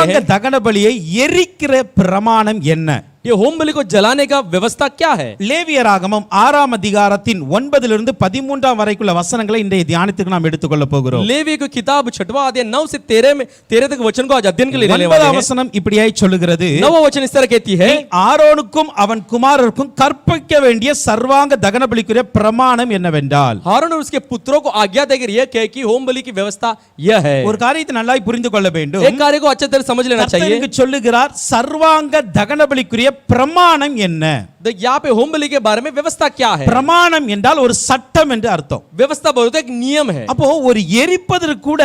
சர்வாங்க தகன பலியை எரிக்கிற பிரமாணம் என்ன? ये होम बलि को जलाने का व्यवस्था क्या है? லேவியராகமம் 6ஆம் அதிகாரத்தின் 9 13 வரைக்குள்ள வசனங்களை இன்றைய தியானத்துக்கு நாம் எடுத்துக்கொள்ள போகிறோம். लेवी की किताब 6वां अध्याय 9 से 13 तक वचन को आज अध्ययन के लिए लेने वाले हैं. 9ஆம் வசனம் இப்படியாய் சொல்லுகிறது. 9वां वचन इस तरह कहती है, ஆரோனுக்கும் அவன் குமாரருக்கும் கற்பிக்க வேண்டிய சர்வாங்க தகன பலிக்குரிய பிரமாணம் என்னவென்றால், हारून और उसके पुत्रों को आज्ञा देकर यह कहे कि होम बलि की व्यवस्था यह है. ஒரு காரியத்தை நல்லா புரிந்து கொள்ள வேண்டும். एक कार्य को अच्छे तरह समझ लेना चाहिए. கர்த்தர் சொல்லுகிறார் சர்வாங்க தகன பலிக்குரிய பிரமாணம் என்ன? यहाँ पे होम बलि के बारे में व्यवस्था क्या है? பிரமாணம் என்றால் ஒரு சட்டம் என்று அர்த்தம். व्यवस्था बोलते एक नियम है. அப்போ ஒரு எரிப்பதற்கு கூட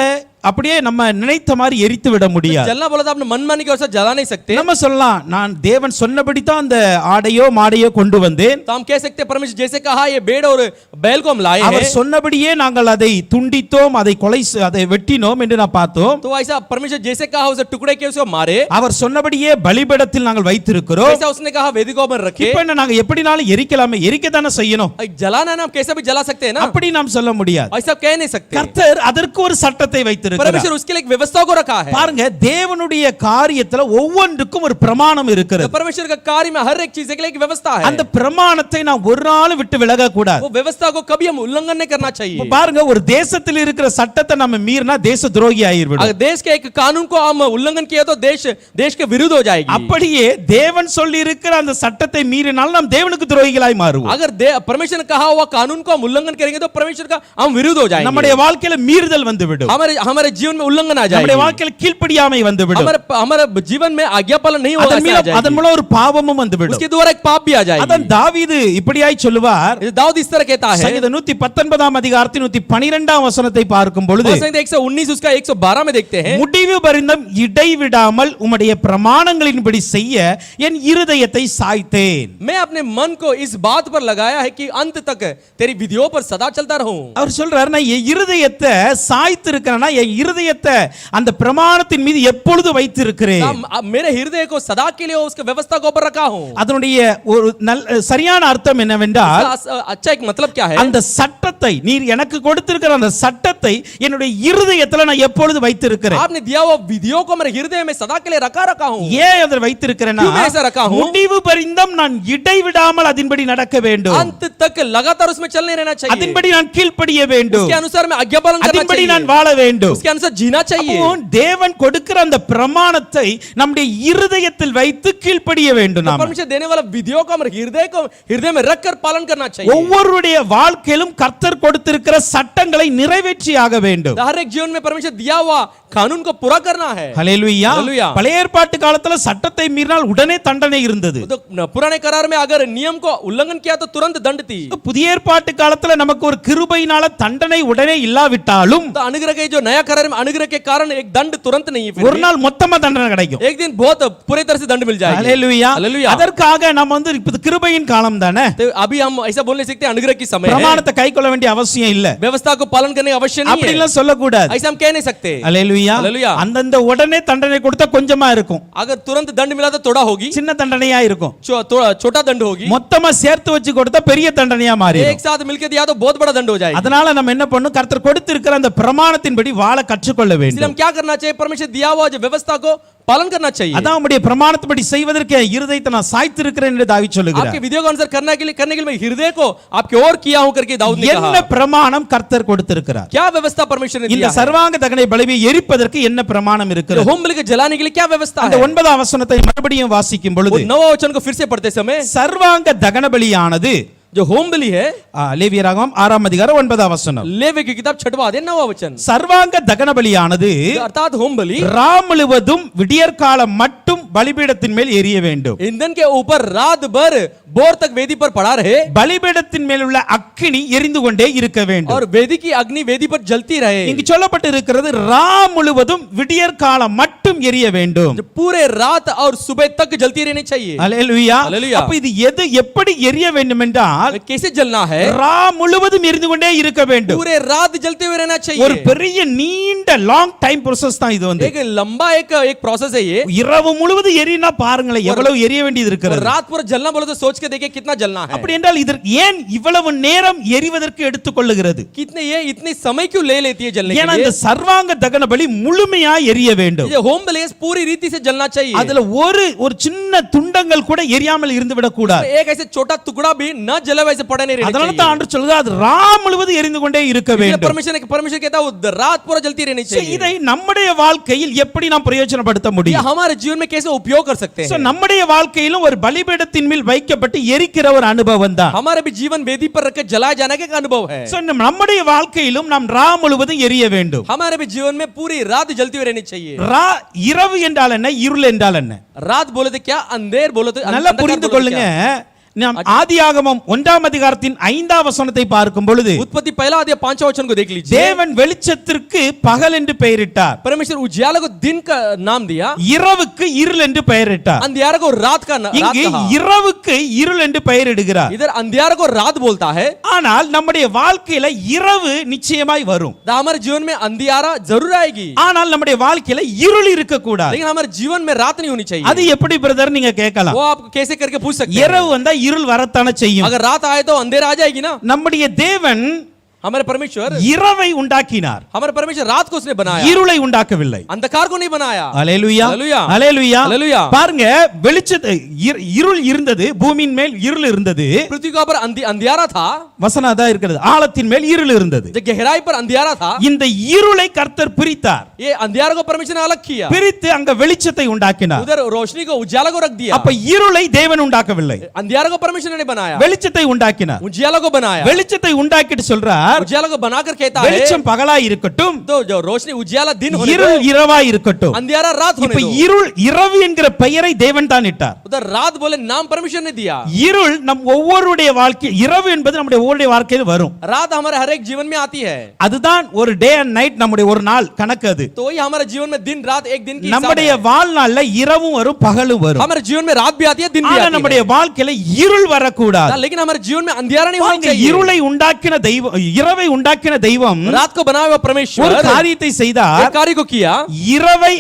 அப்படியே நம்ம நினைத்த மாதிரி எரித்து விட முடியாது. जलना बोला तो आपने मनमानी की ओर से जला नहीं सकते. நம்ம சொல்லலாம், நான் தேவன் சொன்னபடி தான் அந்த ஆடையோ மாடையோ கொண்டு வந்தேன். तो हम कह सकते हैं परमेश्वर जैसे कहा ये भेड़ और बैल को हम लाए हैं. அவர் சொன்னபடியே நாங்கள் அதை துண்டித்தோம், அதை வெட்டினோம் என்று நான் பார்த்தோம். तो ऐसा परमेश्वर जैसे कहा उसे टुकड़े किए उसको मारे. அவர் சொன்னபடியே பலிபீடத்தில் நாங்கள் வைத்திருக்கிறோம். ऐसा उसने कहा वेदी को पर रखे. இப்போ நாங்க எப்படினாலும் எரிக்கலாமே, எரிக்கதானே செய்யணும். जलाना ना हम कैसे भी जला सकते हैं ना. அப்படி நாம் சொல்ல முடியாது. ऐसा कह नहीं सकते. கர்த்தர் அதற்கு ஒரு சட்டத்தை வைத்திருக்கிறார். परमेश्वर उसके लिए एक व्यवस्था को रखा है. பாருங்க, தேவனுடைய காரியத்துல ஒவ்வொன்றுக்கும் ஒரு பிரமாணம் இருக்கிறது. परमेश्वर का कार्य में हर एक चीज के लिए एक व्यवस्था है. அந்த பிரமாணத்தை நாம் ஒரு நாள் விட்டு விலக கூடாது. वो व्यवस्था को कभी हम उल्लंघन नहीं करना चाहिए. பாருங்க, ஒரு தேசத்தில் இருக்கிற சட்டத்தை நம்ம மீறினா தேச துரோகி ஆயிடுவோம். अगर देश के एक कानून को हम उल्लंघन किया तो देश के विरुद्ध हो जाएगी. அப்படியே தேவன் சொல்லி இருக்கிற அந்த சட்டத்தை மீறினால் நாம் தேவனுக்கு துரோகிகளாய் மாறுவோம். अगर परमेश्वर ने कहा हुआ कानून को हम उल्लंघन करेंगे तो परमेश्वर का हम विरुद्ध हो जाएंगे. நம்முடைய வாழ்க்கையில மீறுதல் வந்துவிடும். हमारे जीवन में उल्लंघन आ जाएगा. நம்முடைய வாழ்க்கையில கீழ்ப்படியாமை வந்துவிடும். हमारे जीवन में आज्ञापालन नहीं होगा. அதன் மூலம் ஒரு பாவமும் வந்துவிடும். उसके द्वारा एक पाप भी आ जाएगा. அதான் தாவீது இப்படியாய் சொல்லுவார். दाऊद इस तरह कहता है. சங்கீதம் 119ஆம் அதிகாரத்தின் 112ஆம் வசனத்தை பார்க்கும் பொழுது, संगीत 119 उसका 112 में देखते हैं, முடிவு பரிந்தம் இடைவிடாமல் உம்முடைய பிரமாணங்களின்படி செய்ய என் இருதயத்தை சாய்த்தேன். मैं अपने मन को इस बात पर लगाया है कि अंत तक तेरी विधियों पर सदा चलता रहूं. அவர் சொல்றார், நான் என் இருதயத்தை சாய்த்து இருக்கிறேன்னா என் இருதயத்தை அந்த பிரமாணத்தின் மீது எப்பொழுது வைத்திருக்கிறேன். मेरे हृदय को सदा के लिए उसके व्यवस्था को ऊपर रखा हूं. அதனுடைய ஒரு சரியான அர்த்தம் என்னவென்றால், अच्छा एक मतलब क्या है, அந்த சட்டத்தை நீர் எனக்கு கொடுத்திருக்கிற அந்த சட்டத்தை என்னுடைய இருதயத்துல நான் எப்பொழுது வைத்திருக்கிறேன். आपने दिया हुआ विधियों को मेरे हृदय में सदा के लिए रखा हूं. ஏன் அதை வைத்திருக்கிறேன்னா, முடிவு பரிந்தம் நான் இடைவிடாமல் அதின்படி நடக்க வேண்டும். अंत तक लगातार उसमें चलने रहना चाहिए. அதின்படி நான் கீழ்ப்படிய வேண்டும். उसके अनुसार मैं आज्ञापालन करना चाहिए. அதின்படி நான் வாழ வேண்டும். उसके अनुसार जीना चाहिए. தேவன் கொடுக்கிற அந்த பிரமாணத்தை நம்முடைய இருதயத்தில் வைத்து கீழ்ப்படிய வேண்டும். நாம் परमेश्वर देने वाला विधियों को हमारे हृदय में रखकर पालन करना चाहिए. ஒவ்வொருடைய வாழ்க்கையிலும் கர்த்தர் கொடுத்திருக்கிற சட்டங்களை நிறைவேற்றி ஆக வேண்டும். हर एक जीवन में परमेश्वर दिया हुआ कानून को पूरा करना है. हालेलुया. பழைய ஏற்பாட்டு காலத்துல சட்டத்தை மீறினால் உடனே தண்டனை இருந்தது. तो पुराने करार में अगर नियम को उल्लंघन किया तो तुरंत दंड थी. புதிய ஏற்பாட்டு காலத்துல நமக்கு ஒரு கிருபையினால தண்டனை உடனே இல்லாவிட்டாலும், तो अनुग्रह के जो नया करार में अनुग्रह के कारण एक दंड तुरंत नहीं है. ஒரு நாள் மொத்தமா தண்டனை கிடைக்கும். एक दिन बहुत पूरी तरह से दंड मिल जाएगा. हालेलुया. அதற்காக நம்ம வந்து இப்ப கிருபையின் காலம் தானே. तो अभी हम ऐसा बोल नहीं सकते अनुग्रह की समय है. பிரமாணத்தை கைக்கொள்ள வேண்டிய அவசியம் இல்ல. व्यवस्था को पालन करने की आवश्यकता नहीं है. அப்படி எல்லாம் சொல்ல கூடாது. ऐसा हम कह नहीं सकते. हालेलुया. அந்தந்த உடனே தண்டனை கொடுத்தா கொஞ்சமா இருக்கும். अगर तुरंत दंड मिला तो थोड़ा होगी, சின்ன தண்டனையா இருக்கும். छोटा दंड होगी. மொத்தமா சேர்த்து வச்சு கொடுத்தா பெரிய தண்டனையா மாறிடும். एक साथ मिलकर दिया तो बहुत बड़ा दंड हो जाएगा. அதனால நம்ம என்ன பண்ணணும், கர்த்தர் கொடுத்திருக்கிற அந்த பிரமாணத்தின்படி வாழ கற்றுக்கொள்ள வேண்டும். इसलिए हम क्या करना चाहिए, परमेश्वर दिया हुआ जो व्यवस्था को पालन करना चाहिए. அதான் நம்முடைய பிரமாணத்தின்படி செய்வதற்கு இருதயத்தை நான் சாய்த்து இருக்கிறேன் என்று தாவீது சொல்லுகிறார். आपके विधियों का अनुसार करने के लिए मैं हृदय को आपके ओर किया हूं करके दाऊद ने कहा. என்ன பிரமாணம் கர்த்தர் கொடுத்திருக்கிறார்? क्या व्यवस्था परमेश्वर ने दिया? இந்த சர்வாங்க தகன பலியை எரிப்பதற்கு என்ன பிரமாணம் இருக்கிறது? होम बलि को जलाने के लिए क्या व्यवस्था है? அந்த 9ஆம் வசனத்தை மறுபடியும் வாசிக்கும் பொழுது, 9वां वचन को फिर से पढ़ते समय, சர்வாங்க தகன பலியானது जो होम बलि है, லேவியராகமம் 6ஆம் அதிகாரம் 9ஆம் வசனம், लेवी की किताब 6वां अध्याय 9वां वचन, சர்வாங்க தகன பலியானது अर्थात होम बलि ரா முழுவதும் விடியற்காலம் மட்டும் பலிபீடத்தின் மேல் எரிய வேண்டும். ईंधन के ऊपर रात भर भोर तक वेदी पर पड़ा रहे. பலிபீடத்தின் மேல் உள்ள அக்கினி எரிந்து கொண்டே இருக்க வேண்டும். और वेदी की अग्नि वेदी पर जलती रहे. இங்கு சொல்லப்பட்டு இருக்கிறது ரா முழுவதும் விடியற்காலம் மட்டும் எரிய வேண்டும். पूरे रात और सुबह तक जलती रहनी चाहिए. அல்லேலூயா. அல்லேலூயா. அப்ப இது எப்படி எரிய வேண்டும் என்றால், எரிந்தால் कैसे जलना है ரா முழுவதும் எரிந்து கொண்டே இருக்க வேண்டும். पूरे रात जलते हुए रहना ஒரு चाहिए பெரிய நீண்ட லாங் டைம் process தான் இது வந்து. एक लंबा एक प्रोसेस है ये இரவு முழுவதும் எரினா பாருங்களேன் எவ்வளவு எரிய வேண்டியது இருக்கிறது. रात पूरा जलना बोले तो सोच के देखिए कितना जलना है அப்படி என்றால் இதற்கு ஏன் இவ்வளவு நேரம் எரிவதற்கு எடுத்துக்கொள்ளுகிறது? कितने ये इतने समय क्यों ले लेती है जलने ஏன்னா के இந்த लिए சர்வாங்க தகன பலி முழுமையா எரிய வேண்டும். ये होम ब्लेस पूरी रीति से जलना चाहिए அதுல ஒரு சின்ன துண்டங்கள் கூட எரியாமல் இருந்து விடக் கூடாது. एक ऐसे छोटा टुकड़ा भी न जले वैसे पड़ा नहीं रहना அதனால चाहिए தான் ஆண்டவர் சொல்லுது அது ரா முழுவதும் எரிந்து கொண்டே இருக்க வேண்டும். परमेश्वर कहता है रात पूरा जलती रहनी So, चाहिए இதை நம்முடைய வாழ்க்கையில் எப்படி நாம் பிரயோஜனப்படுத்த ये முடியும்? हमारे जीवन में कैसे उपयोग कर सकते So, हैं நம்முடைய வாழ்க்கையிலும் ஒரு பலிபீடத்தின் மேல் வைக்கப்பட்டு எரிக்கிற ஒரு அனுபவம் தான். हमारे भी जीवन वेदी पर रख के जलाए जाने का एक अनुभव है So, நம்முடைய வாழ்க்கையிலும் நாம் ரா முழுவதும் எரிய வேண்டும். हमारे भी जीवन में पूरी रात जलती हुई रहनी चाहिए ரா இரவு என்றால் என்ன, இருள் என்றால் என்ன? रात बोले तो क्या अंधेर बोले तो நல்லா अंधकार புரிந்து बोले तो கொள்ளுங்க. क्या? நாம் ஆதியாகமம் 1ஆம் அதிகாரத்தின் 5ஆம் வசனத்தை பார்க்கும் பொழுது उत्पत्ति पहला अध्याय 5वां वचन को देख लीजिए தேவன் வெளிச்சத்திற்கு பகல் என்று பெயரிட்டார், परमेश्वर उजाला को दिन का नाम दिया இரவுக்கு இருள் என்று பெயரிட்டார். अंधियारा को रात का रात இங்கு कहा இரவுக்கு இருள் என்று பெயரிடுகிறார். इधर अंधियारा को रात बोलता है ஆனால் நம்முடைய வாழ்க்கையில இரவு நிச்சயமாய் வரும். तो हमारे जीवन में अंधियारा जरूर आएगी ஆனால் நம்முடைய வாழ்க்கையில இருள் இருக்க கூடாது. लेकिन हमारे जीवन में रात नहीं होनी चाहिए அது எப்படி பிரதர் நீங்க கேட்கலாம். वो आप कैसे करके पूछ सकते हैं இரவு வந்தா இருள் வரத்தானே செய்யும். अगर रात आए तो अंधेरा आ जाएगी ना நம்முடைய தேவன் हमारे परमेश्वर இரவை உண்டாக்கினார், हमारे परमेश्वर रात को उसने बनाया இருளை உண்டாக்கவில்லை. अंधकार को नहीं बनाया அல்லேலூயா அல்லேலூயா. அல்லேலூயா. அல்லேலூயா. பாருங்க வெளிச்சத்தை இருள் இருந்தது, பூமியின் மேல் இருள் இருந்தது. पृथ्वी का ऊपर अंधियारा था வசனம் தான் இருக்கிறது, ஆழத்தின் மேல் இருள் இருந்தது. जो गहराई पर अंधियारा था இந்த இருளை கர்த்தர் பிரித்தார், ये अंधियारा को परमेश्वर ने अलग किया பிரித்து அங்க வெளிச்சத்தை உண்டாக்கினார். उधर रोशनी को उजाला को रख दिया அப்ப இருளை தேவன் உண்டாக்கவில்லை, अंधियारा को परमेश्वर ने बनाया வெளிச்சத்தை உண்டாக்கினார். उजाला को बनाया வெளிச்சத்தை உண்டாக்கிட்டு சொல்றார் उजाला को बनाकर कहता है வெளிச்சம் பகலாய் இருக்கட்டும், तो जो रोशनी उजाला दिन होने இருள் இரவாய் இருக்கட்டும். अंधियारा रात होने இப்ப दो இருள் இரவு என்கிற பெயரை தேவன் தான் இட்டார். उधर रात बोले नाम परमेश्वर ने दिया இருள் நம் ஒவ்வொருடைய வாழ்க்கை, இரவு என்பது நம்முடைய ஒவ்வொருடைய வாழ்க்கையில் வரும். रात हमारे हर एक जीवन में आती है அதுதான் ஒரு டே அண்ட் நைட், நம்முடைய ஒரு நாள் கணக்கு. அது तो ये हमारे जीवन में दिन रात एक दिन की हिसाब நம்முடைய है। வாழ்நாள்ல இரவும் வரும் பகலும் வரும். हमारे जीवन में रात भी आती है दिन भी ஆனா आती நம்முடைய வாழ்க்கையில இருள் வரக்கூடாது. है लेकिन हमारे जीवन में अंधियारा नहीं होना பாருங்க, चाहिए இருளை உண்டாக்கின தெய்வம், இரவை உண்டாக்கின தெய்வம் रात को बनाया हुआ ஒரு परमेश्वर காரியத்தை செய்தார். एक कार्य को किया இரவை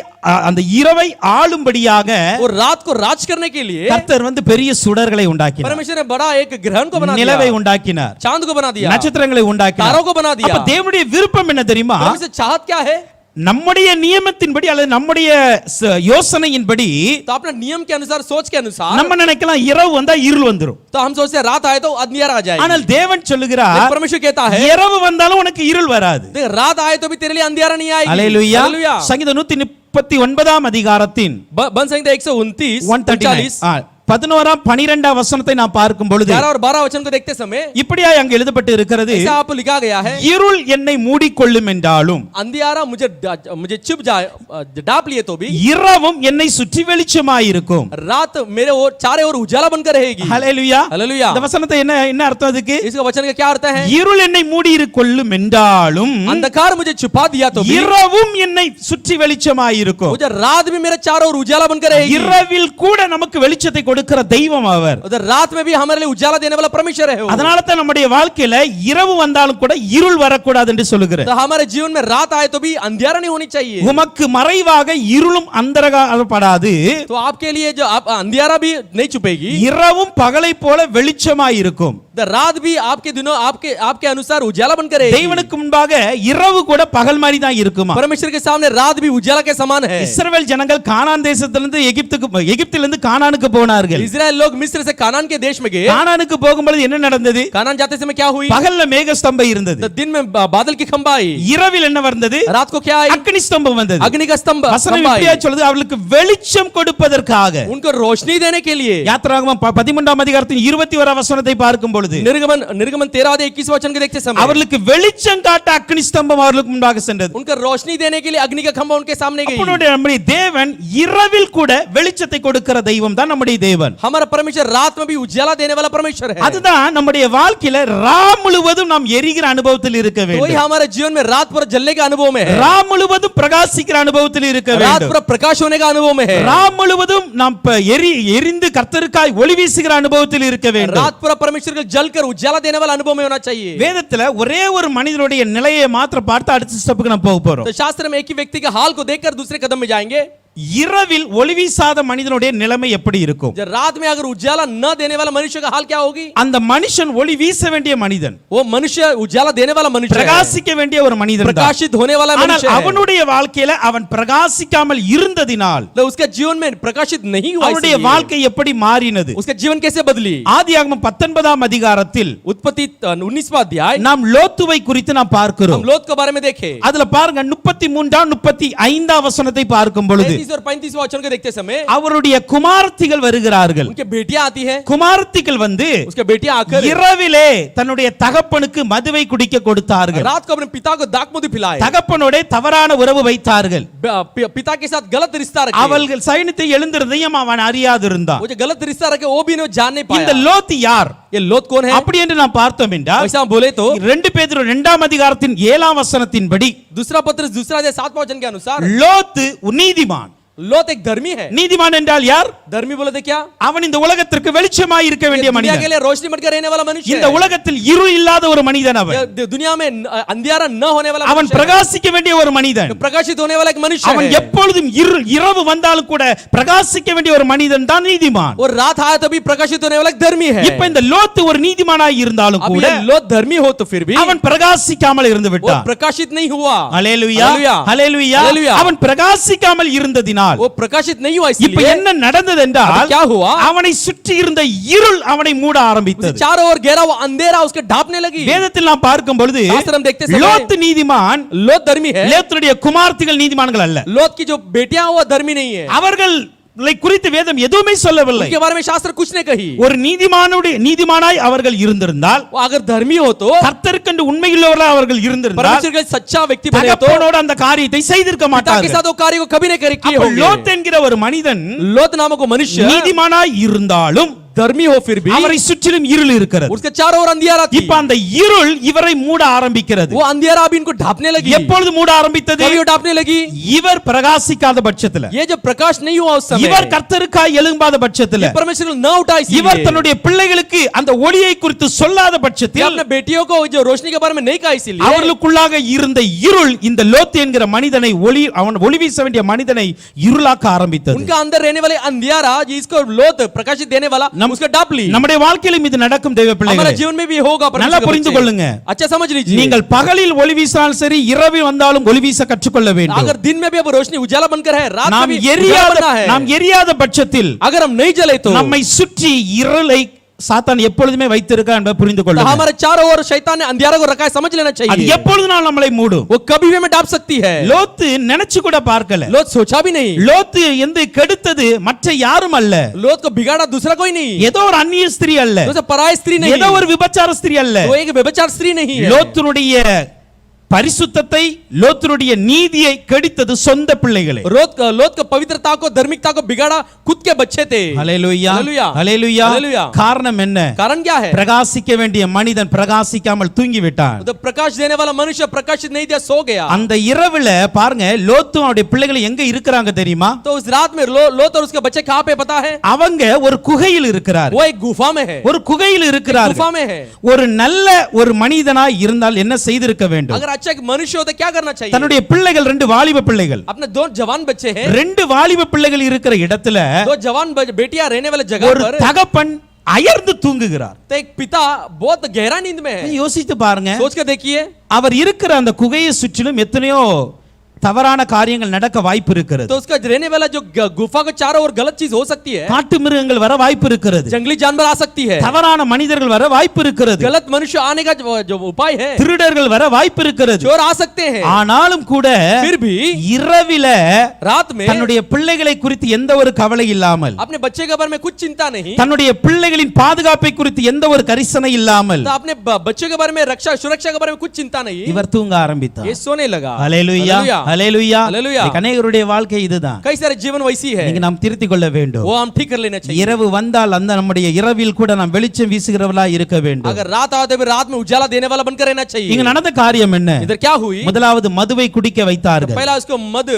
அந்த இரவை ஆளும்படியாக और रात को राज करने के लिए கர்த்தர் வந்து பெரிய சுடர்களை உண்டாக்கினார், परमेश्वर ने बड़ा एक ग्रहण को बना நிலவை दिया உண்டாக்கினார், चांद को बना दिया நட்சத்திரங்களை உண்டாக்கினார். तारों को बना दिया அப்ப தேவனுடைய விருப்பம் என்ன தெரியுமா? परमेश्वर चाहत क्या है நம்முடைய நியமத்தின்படி அல்லது நம்முடைய யோசனையின்படி तो अपना नियम के अनुसार सोच के अनुसार நம்ம நினைக்கலாம் இரவு வந்தா இருள் வந்துரும். तो हम सोचते हैं रात आए तो अंधियारा आ जाएगा ஆனால் தேவன் சொல்லுகிறார் लेकिन परमेश्वर कहता है இரவு வந்தாலும் உனக்கு இருள் வராது. देख रात आए तो भी तेरे लिए अंधियारा नहीं आएगी அல்லேலூயா. हालेलुया சங்கீதம் 139ஆம் அதிகாரத்தின் बन संहिता 129 39 11ஆம் 12ஆம் வசனத்தை நாம் பார்க்கும் பொழுது 11 और 12 वचन को देखते समय இப்படியாய் அங்கே எழுதப்பட்டு இருக்கிறது, ऐसा आप लिखा गया है இருள் என்னை மூடிக்கொள்ளும் என்றாலும் अंधियारा मुझे चुप जाए डाप लिए तो भी இரவும் என்னை சுற்றி வெளிச்சமாயிருக்கும். रात मेरे ओर चारों ओर उजाला बनकर रहेगी ஹல்லேலூயா. हालेलुया இந்த வசனத்தை என்ன அர்த்தம் அதுக்கு? इसका वचन का क्या अर्थ है இருள் என்னை மூடிக்கொள்ளும் என்றாலும் अंधकार मुझे छुपा दिया तो भी இரவும் என்னை சுற்றி வெளிச்சமாயிருக்கும். उधर रात भी मेरे चारों ओर उजाला बनकर रहेगी இரவில் கூட நமக்கு வெளிச்சத்தை கொடுக்கிற தெய்வம் அவர். उधर रात में भी हमारे लिए उजाला देने वाला परमेश्वर है वो। அதனால தான் நம்முடைய வாழ்க்கையில இரவு வந்தாலும் கூட இருள் வரக்கூடாது என்று சொல்லுகிறார். तो हमारे जीवन में रात आए तो भी अंधियारा नहीं होनी चाहिए உமக்கு மறைவாக இருளும் அந்தரங்கப்படாது, तो आपके लिए जो आप अंधियारा भी नहीं छुपेगी இரவும் பகலை போல வெளிச்சமாய் இருக்கும். तो रात भी आपके दिनों आपके आपके अनुसार उजाला बनकर रहेगी தேவனுக்கு முன்பாக இரவு கூட பகல் மாதிரி தான் இருக்குமா? परमेश्वर के सामने रात भी उजाला के समान है இஸ்ரவேல் ஜனங்கள் கானான் தேசத்திலிருந்து எகிப்திலிருந்து கானானுக்கு போனார்கள். इजराइल लोग मिस्र से कानान के देश में गए கானானுக்கு போகும்போது என்ன நடந்தது? कानान जाते समय क्या हुई பகல்ல மேக ஸ்தம்பம் இருந்தது, तो दिन में बादल की खंबा आई இரவில் என்ன வந்தது? रात को क्या आई அக்னி ஸ்தம்பம் வந்தது. अग्नि का स्तंभ வசனம் खंबा இப்படியே आई சொல்லுது, அவர்களுக்கு வெளிச்சம் கொடுப்பதற்காக. उनको रोशनी देने के लिए யாத்திராகமம் 13ஆம் அதிகாரத்தின் 21ஆம் வசனத்தை பார்க்கும் பொழுது निर्गमन 13 अध्याय 21 वचन को देखते समय அவர்களுக்கு வெளிச்சம் காட்ட அக்னி ஸ்தம்பம் அவர்களுக்கு முன்பாக சென்றது. उनको रोशनी देने के लिए अग्नि का खंबा उनके सामने गई அப்பனுடைய நம்முடைய தேவன் இரவில் கூட வெளிச்சத்தை கொடுக்கிற தெய்வம் தான் நம்முடைய தேவன். हमारा परमेश्वर रात में भी उजाला देने वाला परमेश्वर है அதுதான் நம்முடைய வாழ்க்கையில ரா முழுவதும் நாம் எரிகிற அனுபவத்தில் இருக்க वही வேண்டும். हमारे जीवन में रात पूरा जलने का अनुभव में है ரா முழுவதும் பிரகாசிக்கிற அனுபவத்தில் இருக்க रात வேண்டும். पूरा प्रकाश होने का अनुभव में है ரா முழுவதும் நாம் எரிந்து கர்த்தருக்காய் ஒளி வீசுகிற அனுபவத்தில் இருக்க வேண்டும். रात पूरा परमेश्वर को जलकर उजाला देने वाला अनुभव में होना चाहिए। வேதத்துல ஒரே ஒரு மனிதனுடைய நிலையை மாத்திரம் பார்த்து அடுத்த ஸ்டெப்புக்கு நம்ம போக போறோம். तो शास्त्र में एक ही व्यक्ति के हाल को देखकर दूसरे कदम में जाएंगे। இரவில் ஒளி வீசாத மனிதனுடைய நிலைமை எப்படி இருக்கும்? जब रात में अगर उजाला न देने वाला मनुष्य का हाल क्या होगी? அந்த மனுஷன் ஒளி வீச வேண்டிய மனிதன், वो मनुष्य उजाला देने वाला मनुष्य है, பிரகாசிக்க வேண்டிய ஒரு மனிதன் தான். प्रकाशित होने वाला ஆனால் मनुष्य है। அவனுடைய வாழ்க்கையில அவன் பிரகாசிக்காமல் இருந்ததினால் तो उसके जीवन में प्रकाशित नहीं हुआ, அவனுடைய इसलिए வாழ்க்கை எப்படி மாறினது? उसके जीवन कैसे बदली? ஆதியாகமம் 19ஆம் அதிகாரத்தில் उत्पत्ति 19वां अध्याय நாம் லோத்துவை குறித்து நாம் हम பார்க்கிறோம். लोत के बारे में देखे। அதுல பாருங்க 33ஆம் 35ஆம் வசனத்தை பார்க்கும் பொழுது 33 और 35वां वचन को देखते समय அவருடைய குமாரத்திகள் வருகிறார்கள். उनके बेटियां आती है। குமாரத்திகள் வந்து उसके बेटियां आकर இரவிலே தன்னுடைய தகப்பனுக்கு மதுவை குடிக்க கொடுத்தார்கள். रात को अपने पिता को दाकमधु पिलाए, தகப்பனோட தவறான உறவு வைத்தார்கள். पिता के साथ गलत रिश्ता रखे। அவர்கள் சைனித்தை எழுந்திருந்தையும் அவன் அறியாதிருந்தான். वो जो गलत रिश्ता रखे वो भी नहीं जान नहीं இந்த पाया। லோத் யார்? ये लोत कौन है? அப்படி என்று நாம் பார்த்தோம் என்றால் वैसा हम बोले तो 2 பேதுரு 2ஆம் அதிகாரத்தின் 7ஆம் வசனத்தின்படி दूसरा पत्र दूसरा अध्याय 7वां वचन के अनुसार லோத் நீதிமான். लोत एक धर्मी है। நீதிமான் என்றால் யார்? धर्मी बोले तो क्या? அவன் இந்த உலகத்திற்கு வெளிச்சமாய் இருக்க ये வேண்டிய दुनिया மனிதன். के लिए रोशनी बनकर रहने वाला मनुष्य இந்த है। உலகத்தில் இருள் இல்லாத ஒரு மனிதன் அவன். ये दुनिया में अंधियारा न होने वाला அவன் मनुष्य है। பிரகாசிக்க வேண்டிய ஒரு மனிதன். प्रकाशित होने वाला एक मनुष्य அவன் है। எப்பொழுதும் இரவு வந்தாலும் கூட பிரகாசிக்க வேண்டிய ஒரு மனிதன் தான் நீதிமான். और रात आया तभी प्रकाशित होने वाला एक धर्मी है। இப்ப இந்த லோத் ஒரு நீதிமானாய் இருந்தாலும் अब கூட ये लोत धर्मी हो तो फिर भी அவன் பிரகாசிக்காமல் இருந்து वो விட்டான். प्रकाशित नहीं हुआ। ஹல்லேலூயா हालेलुया। ஹல்லேலூயா. हालेलुया। அவன் பிரகாசிக்காமல் இருந்ததினால் वो प्रकाशित नहीं हुआ, இப்ப इसलिए என்ன நடந்தது என்றால் अब क्या हुआ? அவனை சுற்றி இருந்த இருள் அவனை மூட उसे ஆரம்பித்தது. चारों ओर घेरा हुआ अंधेरा उसके ढांपने लगी। வேதத்தில் நாம் பார்க்கும் பொழுது शास्त्र हम देखते समय லோத் நீதிமான், लोत धर्मी है। லோத்துடைய குமார்த்திகள் நீதிமான்கள் அல்ல. लोत की जो बेटियां वो धर्मी नहीं है। அவர்களை குறித்து வேதம் எதுவுமே சொல்லவில்லை. उनके बारे में शास्त्र कुछ नहीं कही। ஒரு நீதிமானாய் அவர்கள் இருந்திருந்தால், वो अगर धर्मी हो तो கர்த்தருக்கென்று உண்மையுள்ளவர்களாக அவர்கள் இருந்திருந்தால், परमेश्वर के सच्चा व्यक्ति बने तो தகப்பனோடு அந்த காரியத்தை செய்திருக்க पिता के மாட்டார்கள். साथ वो कार्य को कभी नहीं किए அப்ப होंगे। லோத் என்கிற ஒரு மனிதன் लोत नामक वो मनुष्य நீதிமானாய் இருந்தாலும் धर्मी हो फिर भी அவரை சுற்றிலும் இருள் இருக்கிறது. उसके चारों ओर अंधियारा थी। இப்ப அந்த இருள் இவரை மூட ஆரம்பிக்கிறது. वो अंधियारा अभी इनको ढांपने लगी। எப்பொழுது மூட ஆரம்பித்தது? कभी वो ढांपने लगी। இவர் பிரகாசிக்காத பட்சத்துல, ये जो प्रकाश नहीं हुआ उस समय, இவர் கர்த்தருக்காய் எழும்பாத பட்சத்துல, ये परमेश्वर ने न उठा, இவர் इसलिए தன்னுடைய பிள்ளைகளுக்கு அந்த ஒளியை குறித்து சொல்லாத ये பட்சத்தில் अपने बेटियों को जो रोशनी के बारे में नहीं कहा, इसलिए அவர்களுக்குள்ளாக இருந்த இருள் இந்த லோத் என்கிற மனிதனை அவன் ஒளி வீச வேண்டிய மனிதனை இருளாக்க ஆரம்பித்தது. उनका अंदर रहने वाले अंधियारा जिसको लोत प्रकाशित देने वाला उसका ढांप ली। நம்முடைய வாழ்க்கையிலும் இது நடக்கும் தேவ हमारे பிள்ளைகளே. जीवन में भी होगा। நல்லா புரிந்து கொள்ளுங்க. अच्छा समझ लीजिए। நீங்கள் பகலில் ஒளி வீசினாலும் சரி, இரவில் வந்தாலும் ஒளி வீச கற்றுக்கொள்ள வேண்டும். अगर दिन में भी अब रोशनी उजाला बनकर है, रात में நாம் भी उजाला बनना है। எரியாத பட்சத்தில் अगर हम नहीं जले तो நம்மை சுற்றி இருளை சாத்தான் எப்பொழுதுமே வைத்திருக்கான் என்பதை புரிந்து तो கொள்ளுங்க. हमारे चारों ओर शैतान ने अंधियारे को रखा है, समझ लेना அது चाहिए। எப்பொழுதுனாலும் நம்மளை மூடும். वो कभी भी हमें ढांप सकती है। லோத்து நினைச்சு கூட பார்க்கல. लोत सोचा भी नहीं। லோத்து எந்த கெடுத்தது மற்ற யாரும் அல்ல. लोत को बिगाड़ा दूसरा कोई नहीं। ஏதோ ஒரு அந்நிய ஸ்திரீ அல்ல. तो पराय स्त्री नहीं। ஏதோ ஒரு விபச்சார ஸ்திரீ அல்ல. वो एक व्यभिचार स्त्री नहीं है। லோத்துனுடைய பரிசுத்தத்தை, லோத்துனுடைய நீதியை கெடுத்தது சொந்த பிள்ளைகளே. लोत का पवित्रता को, धार्मिकता को बिगाड़ा खुद के बच्चे थे। ஹல்லேலூயா ஹல்லேலூயா. ஹல்லேலூயா. ஹல்லேலூயா. காரணம் என்ன? कारण क्या है? பிரகாசிக்க வேண்டிய மனிதன் பிரகாசிக்காமல் தூங்கி விட்டான். तो प्रकाश देने वाला मनुष्य प्रकाशित नहीं दिया, सो गया। அந்த இரவுல பாருங்க, லோத்தும் அவருடைய பிள்ளைகள் எங்க இருக்கிறாங்க தெரியுமா? तो उस रात में लोत और उसके बच्चे कहां पे पता है? அவங்க ஒரு குகையில் இருக்கிறார். वो एक गुफा में है। ஒரு குகையில் இருக்கிறார். गुफा में है। ஒரு நல்ல ஒரு மனிதனாய் இருந்தால் என்ன செய்திருக்க வேண்டும்? अगर अच्छा एक मनुष्य हो तो क्या करना चाहिए? தன்னுடைய பிள்ளைகள் 2 வாலிப பிள்ளைகள், अपने 2 जवान बच्चे हैं। 2 வாலிப பிள்ளைகள் இருக்கிற இடத்துல 2 जवान बेटियां रहने वाले जगह ஒரு पर தகப்பன் அயர்ந்து தூங்குகிறார். तो एक पिता बहुत गहरा नींद में है। யோசித்து பாருங்க. सोच के देखिए, அவர் இருக்கிற அந்த குகையை சுற்றிலும் எத்தனையோ தவறான காரியங்கள் நடக்க வாய்ப்பு இருக்கிறது. तो उसका रहने वाला जो गुफा के चारों ओर गलत चीज हो सकती है। காட்டு மிருகங்கள் வர வாய்ப்பு இருக்கிறது. जंगली जानवर आ सकती है। தவறான மனிதர்கள் வர வாய்ப்பு இருக்கிறது. गलत मनुष्य आने का जो उपाय है। திருடர்கள் வர வாய்ப்பு இருக்கிறது. चोर आ सकते हैं। ஆனாலும் கூட फिर भी இரவில रात में தன்னுடைய பிள்ளைகளை குறித்து எந்த ஒரு கவலை இல்லாமல், अपने बच्चे के बारे में कुछ चिंता नहीं, தன்னுடைய பிள்ளைகளின் பாதுகாப்பை குறித்து எந்த ஒரு கரிசனை இல்லாமல் तो अपने बच्चे के बारे में सुरक्षा के बारे में कुछ चिंता नहीं, இவர் தூங்க ஆரம்பித்தார். ये सोने लगा। ஹல்லேலூயா ஹல்லேலூயா. हालेलुया। அநேகருடைய வாழ்க்கை இதுதான். कई सारे जीवन वैसी है। நீங்க நாம் திருத்திக் கொள்ள வேண்டும். वो हम ठीक कर लेना चाहिए। இரவு வந்தால் அந்த நம்முடைய இரவில் கூட நாம் வெளிச்சம் வீசுகிறவளா இருக்க வேண்டும். अगर रात आते भी रात में उजाला देने वाला बनकर रहना चाहिए। இங்க நடந்த காரியம் என்ன? इधर क्या हुई? முதலாவது மதுவை குடிக்க வைத்தார்கள். पहला उसको मद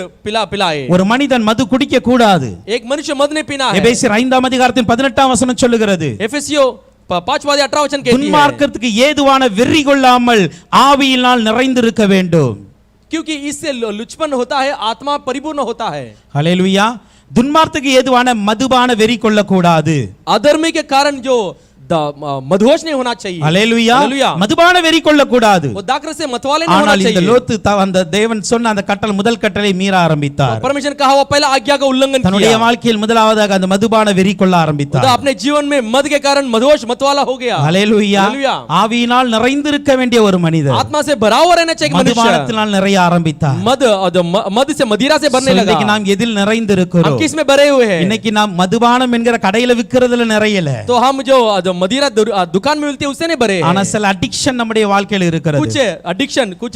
पिलाए। ஒரு மனிதன் மது குடிக்க கூடாது. एक मनुष्य मद नहीं पीना है। எபேசியர் 5ஆம் அதிகாரத்தின் 18ஆம் வசனம் சொல்லுகிறது. एफेसियों 5 वादे 18 वचन कहती है துன்மார்க்கத்துக்கு ஏதுவான வெறி கொள்ளாமல் ஆவியினால் நிறைந்திருக்க வேண்டும். क्योंकि इससे लुचपन होता है, आत्मा परिपूर्ण होता है. ஹல்லேலூயா. துன்மார்க்கத்துக்கு ஏதுவான மதுபான வெறி கொள்ளக்கூடாது. अधर्मी के कारण जो मदहोश नहीं होना चाहिए. ஹல்லேலூயா. हालेलुया. மதுபான வெறி கொள்ளக்கூடாது. वो दाखरस से मतवाले नहीं होना ஆனால் இந்த चाहिए. லோத்து அந்த தேவன் சொன்ன அந்த கட்டளை முதல் கட்டளை மீற ஆரம்பித்தார். परमेश्वर कहा वो पहला आज्ञा का उल्लंघन தன்னுடைய किया. வாழ்க்கையில் முதலாவதாக அந்த மதுபான வெறி கொள்ள ஆரம்பித்தார். अपने जीवन में मद के कारण मदहोश मतवाला हो गया. ஹல்லேலூயா. हालेलुया. ஆவியினால் நிறைந்திருக்க வேண்டிய ஒரு மனிதர் आत्मा से भरा हुआ रहना चाहिए मनुष्य. மதுபானத்தினால் நிறைய ஆரம்பித்தார். मद से मदिरा से भरने लगा. இன்னைக்கு நாம் எதில் நிறைந்திருக்கிறோம்? हम किस में भरे हुए हैं? இன்னைக்கு நாம் மதுபானம் என்கிற கடையில விக்கிறதுல நிறையல. तो हम जो मदिरा दुकान में मिलती है उससे नहीं भरे हैं. ஆனா சில அடிக்ஷன் நம்முடைய வாழ்க்கையில் இருக்கிறது. कुछ एडिक्शन, कुछ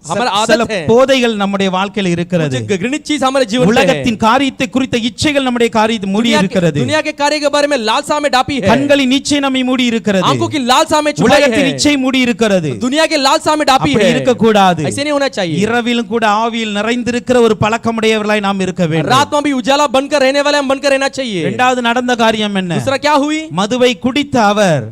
हमारा சில आदत है, போதைகள் நம்முடைய வாழ்க்கையில் இருக்கிறது. कुछ घृणित चीज हमारे जीवन में है. உலகத்தின் காரியத்தை குறித்த இச்சைகள் நம்முடைய காரியத்தை மூடி இருக்கிறது. दुनिया के कार्य के बारे में लालसा में डापी है. கண்களின் இச்சை நம்மை மூடி இருக்கிறது. आंखों की लालसा में छुपाई உலகத்தின் है. இச்சை மூடி இருக்கிறது. दुनिया के लालसा में डापी அப்படி है. இருக்க கூடாது. ऐसे नहीं होना चाहिए. இரவிலும் கூட ஆவியில் நிறைந்திருக்கிற ஒரு பழக்கமுடையவர்களாய் நாம் இருக்க வேண்டும். रात में भी उजाला बनकर रहने वाले हम बनकर रहना चाहिए. இரண்டாவது நடந்த காரியம் என்ன? दूसरा क्या हुई? மதுவை குடித்த அவர்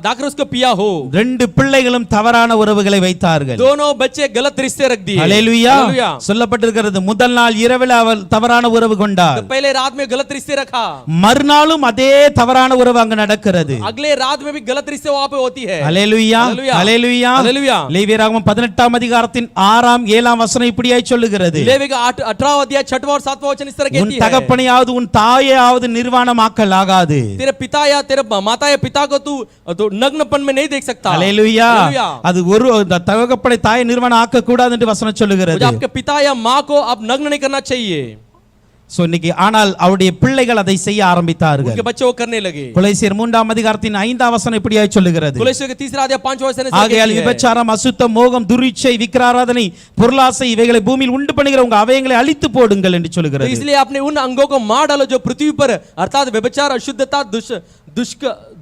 दाकर उसको पिया हो, ரெண்டு பிள்ளைகளும் தவறான உறவுகளை வைத்தார்கள். दोनों बच्चे गलत रिश्ते रख दिए. ஹல்லேலூயா. हालेलुया. சொல்லப்பட்டிருக்கிறது முதல் நாள் இரவில் அவர் தவறான உறவு கொண்டார். तो पहले रात में गलत रिश्ते रखा, மறுநாளும் அதே தவறான உறவு அங்க நடக்கிறது. अगले रात में भी गलत रिश्ते वहां पे होती है. ஹல்லேலூயா. हालेलुया. ஹல்லேலூயா. हालेलुया. லேவியராகமம் 18ஆம் அதிகாரத்தின் 6ஆம் 7ஆம் வசனம் இப்படியாய் சொல்லுகிறது. लेवी का 18वां अध्याय 6वां और 7वां वचन इस तरह உன் कहती है, தகப்பனையாவது உன் தாயையாவது நிர்வாணமாக்கல் ஆகாது. तेरे पिता या तेरे माता या पिता को तू तो नग्नपन में नहीं देख सकता. ஹல்லேலூயா. हालेलुया. அது ஒரு தகப்பனை தாயை நிர்வாணம் ஆக்க கூடாது என்று வசனம் சொல்லுகிறது. मुझे आपके पिता या माँ को अब नग्न नहीं करना चाहिए. சோ இன்னைக்கு ஆனால் அவருடைய பிள்ளைகள் அதை செய்ய ஆரம்பித்தார்கள். उनके बच्चे वो करने लगे. கொலைசியர் 3ஆம் அதிகாரத்தின் 5ஆம் வசனம் இப்படியாய் சொல்லுகிறது. कुलैसियों के 3 अध्याय 5वां वचन ऐसे ஆகையால் कहती है, விபச்சாரம், அசுத்தம், மோகம், துரிச்சை, விக்கிராராதனை, பொருளாசை இவைகளை பூமியில் உண்டு பண்ணுகிற உங்க அவயங்களை அழித்து போடுங்கள் என்று तो சொல்லுகிறது. इसलिए आपने उन अंगों को मार डालो जो पृथ्वी पर अर्थात व्यभिचार, अशुद्धता,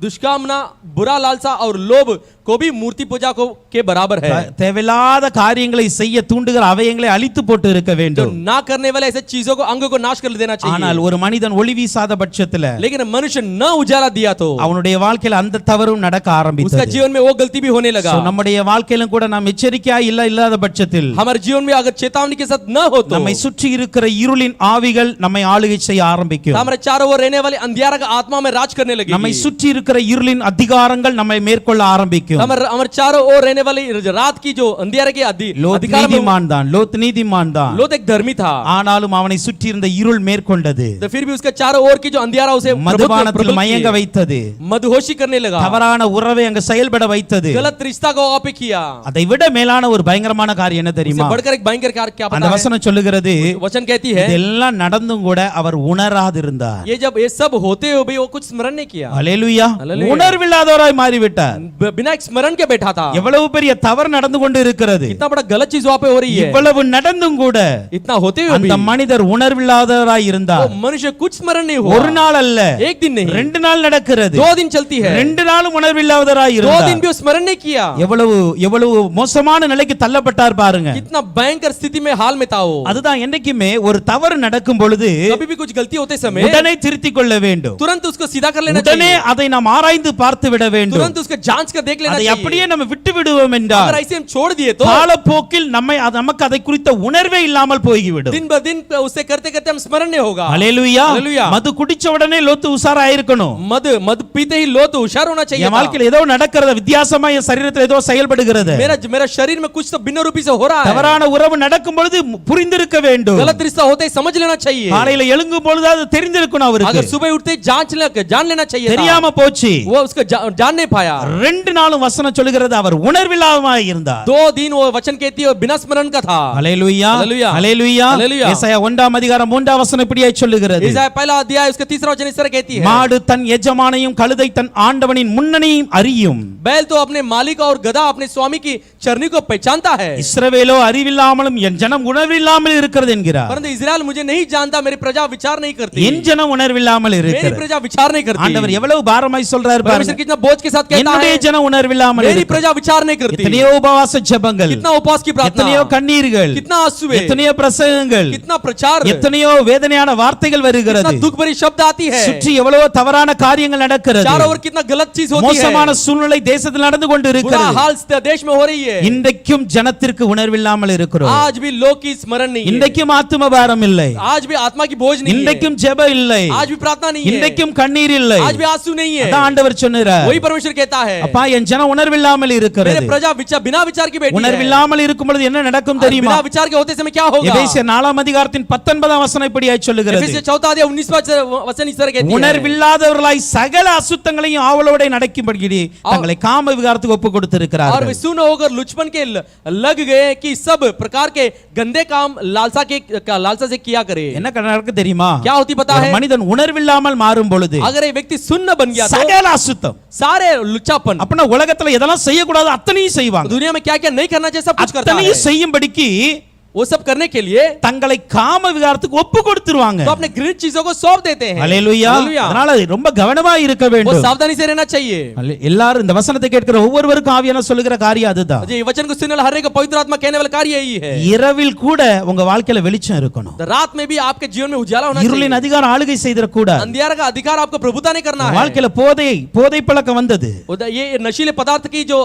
दुष्कामना, बुरा लालसा और लोभ को भी मूर्ति पूजा को के बराबर है. தேவையில்லாத காரியங்களை செய்ய தூண்டுகிற அவயங்களை அழித்து போட்டு இருக்க जो வேண்டும். ना करने वाले ऐसे चीजों को अंगों को नाश कर देना चाहिए. ஆனால் ஒரு மனிதன் ஒளி வீசாத பட்சத்துல लेकिन मनुष्य न उजाला दिया तो அவனுடைய வாழ்க்கையில் அந்த தவறும் நடக்க उसका ஆரம்பித்தது. जीवन में वो गलती भी होने लगा. So, நம்முடைய வாழ்க்கையிலும் கூட நாம் எச்சரிக்கையா இல்லாத பட்சத்தில் हमारे जीवन में अगर चेतावनी के साथ न हो तो நம்மை சுற்றி இருக்கிற இருளின் ஆவிகள் நம்மை ஆளுகை செய்ய ஆரம்பிக்கும். हमारे चारों ओर रहने वाले अंधियारा का आत्मा में राज करने लगेगी. நம்மை சுற்றி இருக்கிற இருளின் அதிகாரங்கள் நம்மை மேற்கொள்ள ஆரம்பிக்கும். हमारे चारों ओर रहने वाली रात की जो अंधियारे के லோத் अधिकार में நீதிமான் தான், லோத் நீதிமான் தான். लोथ एक धर्मी था, ஆனாலும் அவனை சுற்றி இருந்த இருள் மேற்கொண்டது. तो फिर भी उसके चारों ओर की जो अंधियारा उसे மதுபானத்தில் மயங்க வைத்தது. मदहोशी करने लगा, தவறான உறவை அங்க செயல்பட வைத்தது. गलत रिश्ता को वहां पे किया. அதை விட மேலான ஒரு பயங்கரமான காரியம் என்ன தெரியுமா? इससे बढ़कर एक भयंकर कार्य क्या அந்த पता है? வசனம் சொல்லுகிறது, वचन कहती है இதெல்லாம் நடந்தும் கூட அவர் உணராதிருந்தார். ये जब ये सब होते हुए भी वो कुछ स्मरण नहीं किया. ஹல்லேலூயா. ஹல்லேலூயா. உணர்வில்லாதவராய் மாறிவிட்டார். बिना एक स्मरण के बैठा था. எவ்வளவு பெரிய தவறு நடந்து கொண்டு இருக்கிறது. इतना बड़ा गलत चीज वहां पे हो रही है. இவ்வளவு நடந்தும் கூட इतना होते हुए भी அந்த மனிதர் உணர்வில்லாதவராய் இருந்தார். वो मनुष्य कुछ स्मरण नहीं हुआ. ஒரு நாள் அல்ல, एक दिन नहीं, 2 நாள் நடக்கிறது. 2 दिन चलती है. 2 நாளும் உணர்வில்லாதவராய் 2 இருந்தார். दिन भी वो स्मरण नहीं किया. எவ்வளவு மோசமான நிலைக்கு தள்ளப்பட்டார் பாருங்க. कितना भयंकर स्थिति में हाल में था वो. அதுதான் என்னைக்குமே ஒரு தவறு நடக்கும் பொழுது कभी भी कुछ गलती होते समय உடனே திருத்திக் கொள்ள வேண்டும். तुरंत उसको सीधा कर लेना உடனே चाहिए. அதை நாம் ஆராய்ந்து பார்த்து விட வேண்டும். तुरंत उसको जांच कर देख लेना அதை चाहिए. அப்படியே நம்ம விட்டு விடுவோம் என்றால் अगर ऐसे हम छोड़ दिए तो காலப்போக்கில் நமக்கு அதை குறித்த உணர்வே இல்லாமல் போய்விடும். दिन ब दिन उससे करते करते हम स्मरण नहीं होगा. ஹல்லேலூயா. हालेलुया. மது குடிச்ச உடனே லோத்து உஷாரா இருக்கணும். मद पीते ही लो तो होशियार होना चाहिए என் था. வாழ்க்கையில் ஏதோ நடக்கிறது, வித்தியாசமா என் சரீரத்தில் ஏதோ செயல்படுகிறது. मेरा शरीर में कुछ तो भिन्न रूपी से हो रहा है. தவறான உறவு நடக்கும் பொழுது புரிந்திருக்க வேண்டும். गलत रिश्ता होते ही समझ लेना चाहिए. காலையில எழுங்கும் பொழுது அது தெரிந்திருக்கணும் அவருக்கு. अगर सुबह उठते ही जान लेना चाहिए था. தெரியாம போச்சு. वो उसको जान नहीं पाया. 2 நாளும் வசனம் சொல்லுகிறது அவர் உணர்வில்லாதவராய் இருந்தார். 2 दिन वो वचन कहती है बिना स्मरण का था. ஹல்லேலூயா. ஹல்லேலூயா. ஹல்லேலூயா. ஹல்லேலூயா. ஏசாயா 1ஆம் அதிகாரம் 3ஆம் வசனம் இப்படியாய் சொல்லுகிறது, इसाया पहला अध्याय उसका 3रा वचन इस तरह कहती है, மாடு தன் எஜமானையும் கழுதை தன் ஆண்டவனின் முன்னணியும் அறியும். बैल तो अपने मालिक और गधा अपने स्वामी की चरनी को पहचानता है. இஸ்ரவேலோ அறிவில்லாமலும் என் ஜனம் உணர்வில்லாமல் இருக்கிறது என்கிறார். परंतु इस्राएल मुझे नहीं जानता, मेरी प्रजा विचार नहीं करती. என் ஜனம் உணர்வில்லாமல் मेरी இருக்கிறது. प्रजा विचार नहीं करती. ஆண்டவர் எவ்வளவு பாரமாய் கவனமாய் சொல்றாரு परमेश्वर பாருங்க. कितना बोझ के साथ कहता என்னுடைய है ஜனம் உணர்வில்லாமல் मेरी இருக்கு. प्रजा विचार नहीं करती, எத்தனையோ உபவாச ஜெபங்கள், कितना उपवास की प्रार्थना, எத்தனையோ கண்ணீர்கள், कितना आंसू है, எத்தனையோ பிரசங்கங்கள், कितना प्रचार, எத்தனையோ வேதனையான வார்த்தைகள் வருகிறது. कितना दुख भरी शब्द आती है, சுற்றி எவ்வளவோ தவறான காரியங்கள் நடக்கிறது. चारों ओर कितना गलत चीज होती है, மோசமான சூழ்நிலை தேசத்தில் நடந்து கொண்டு बुरा இருக்கிறது. हाल देश में हो रही है. இன்றைக்கும் ஜனத்திற்கு உணர்வில்லாமல் இருக்கிறோம். आज भी लोग की स्मरण नहीं है, இன்றைக்கும் ஆத்தும பாரம் இல்லை. आज भी आत्मा की बोझ नहीं है, இன்றைக்கும் ஜெபம் இல்லை. आज भी प्रार्थना नहीं है, இன்றைக்கும் கண்ணீர் இல்லை. आज भी आंसू नहीं है. அதான் ஆண்டவர் சொன்னார். वही परमेश्वर कहता है, அப்பா என் ஜனம் உணர்வில்லாமல் मेरे இருக்கிறது. प्रजा बिना विचार की बैठी है. உணர்வில்லாமல் இருக்கும் பொழுது என்ன நடக்கும் आज தெரியுமா? बिना विचार के होते समय क्या होगा? எபேசியர் 4 அதிகாரத்தின் 19 வசனம் இப்படியாய் சொல்லுகிறது. एफेसियर 4 अध्याय 19वां वचन इस तरह कहती है, உணர்வில்லாதவர்களாய் சகல அசுத்தங்களையும் ஆவலோட நடக்கும்படி தங்களை காம விகாரத்துக்கு ஒப்பு और கொடுத்திருக்கிறார்கள். वे सुन होकर लुचपन के लग गए कि सब प्रकार के गंदे काम लालसा से किया करे. என்ன நடக்கு தெரியுமா? क्या होती पता ஒரு है? மனிதன் உணர்வில்லாமல் மாறும் பொழுது अगर ये व्यक्ति सुन्न बन गया तो சகல அசுத்தம். सारे लुच्चापन, அப்பனா உலகத்துல எதெல்லாம் செய்யக்கூடாது அத்தனையும் செய்வாங்க. दुनिया में क्या क्या नहीं करना चाहिए सब कुछ करता है. அத்தனையும் செய்யும்படிக்கு वो सब करने के लिए தங்களை காம விகாரத்துக்கு ஒப்பு கொடுத்துருவாங்க. तो अपने घृणित चीजों को सौंप देते हैं. ஹalleluya. हालेलुया. அதனால ரொம்ப கவனமா இருக்க वो வேண்டும். सावधानी से रहना चाहिए. எல்லாரும் இந்த வசனத்தை கேட்கிற ஒவ்வொருவருக்கும் ஆவியான சொல்லுகிற காரியம் அதுதான். ये वचन को सुनने वाला हर एक को पवित्र आत्मा कहने वाला कार्य यही है. இரவில் கூட உங்க வாழ்க்கையில வெளிச்சம் இருக்கணும். रात में भी आपके जीवन में उजाला होना இருளின் चाहिए. அதிகாரம் ஆளுகை செய்திட கூடாது. अंधियारा का अधिकार आपको प्रभुता नहीं करना है. வாழ்க்கையில போதை பழக்கம் வந்தது. ये नशीले पदार्थ की जो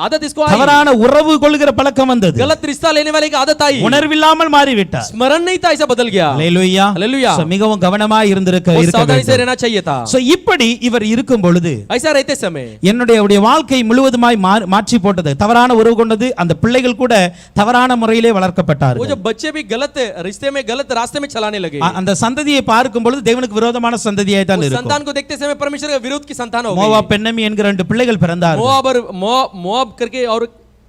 आदत इसको आई, தவறான உறவு கொள்கிற பழக்கம் வந்தது. गलत रिश्ता लेने वाले की आदत आई, உணர்வில்லாமல் மாறிவிட்டார். स्मरण नहीं था, ऐसा बदल गया. ஹalleluya. हालेलुया. So, மிகவும் கவனமா இருந்திருக்க वो सावधानी से रहना चाहिए था. So, இப்படி இவர் இருக்கும் பொழுது ऐसा रहते समय என்னுடைய வாழ்க்கை முழுவதுமாய் மாற்றி போட்டது. தவறான உறவு கொண்டது. அந்த பிள்ளைகள் கூட தவறான முறையிலே वो வளர்க்கப்பட்டார்கள். जो बच्चे भी गलत रिश्ते में गलत रास्ते में चलाने लगे. அந்த சந்ததியை பார்க்கும் பொழுது தேவனுக்கு விரோதமான சந்ததியாய் தான் उस இருக்கும். संतान को देखते समय परमेश्वर के विरोध की संतान हो गई. மோவாப் பென்னமி என்கிற 2 பிள்ளைகள் பிறந்தார்கள். मोआब करके और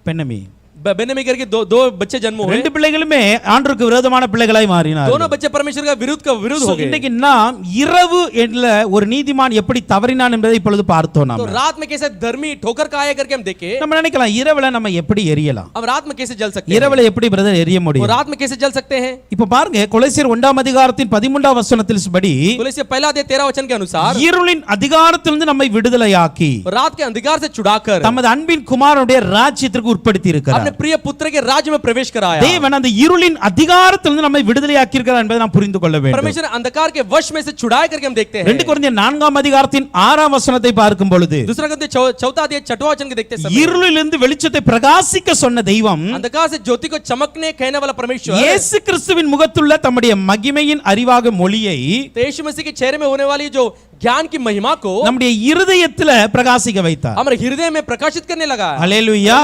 பென்னமி बेनयामीन करके दो बच्चे जन्म हुए. 2 பிள்ளைகளுமே ஆண்டவருக்கு விரோதமான பிள்ளைகளாய் மாறினார்கள். दोनों बच्चे परमेश्वर का विरोध हो गए. இன்னைக்கு நாம் இரவு என்ற ஒரு நீதிமான் எப்படி தவறினான் என்பதை இப்பொழுது பார்த்தோம். तो நாம் रात में कैसे धर्मी ठोकर खाया करके हम देखे. நம்ம நினைக்கலாம் இரவுல நம்ம எப்படி எரியலாம்? अब रात में कैसे जल सकते हैं? இரவுல எப்படி பிரதர் எரிய वो முடியும்? रात में कैसे जल सकते हैं? இப்ப பாருங்க கொலோசியர் 1 அதிகாரத்தின் 13 வசனத்தில் படி कोलोसियर 1 अध्याय 13 वचन के अनुसार இருளின் அதிகாரத்திலிருந்து நம்மை விடுதலையாக்கி रात के अंधकार से छुड़ाकर தமது அன்பின் குமாரனுடைய ராஜ்யத்திற்கு உட்படுத்தி இருக்கிறார். अपने प्रिय पुत्र के राज्य में प्रवेश कराया. தேவன் அந்த இருளின் அதிகாரத்திலிருந்து நம்மை விடுதலையாக்கி இருக்கிறார் என்பதை நாம் புரிந்து கொள்ள வேண்டும். परमेश्वर ने अंधकार के वश में से छुड़ाए करके हम देखते हैं. 2 கொரிந்தியர் 4 அதிகாரத்தின் 6 வசனத்தை பார்க்கும் பொழுது दूसरा ग्रंथ 4 अध्याय 6 वचन के देखते समय இருளிலிருந்து வெளிச்சத்தை பிரகாசிக்க சொன்ன தெய்வம் अंधकार से ज्योति को चमकने कहने वाला परमेश्वर இயேசு கிறிஸ்துவின் முகத்துள்ள தம்முடைய மகிமையின் அறிவாக மொழியை तो यीशु मसीह के चेहरे में होने वाली जो ज्ञान की महिमा को நம்முடைய இருதயத்துல பிரகாசிக்க வைத்தார். हमारे हृदय में प्रकाशित करने लगा. ஹalleluya.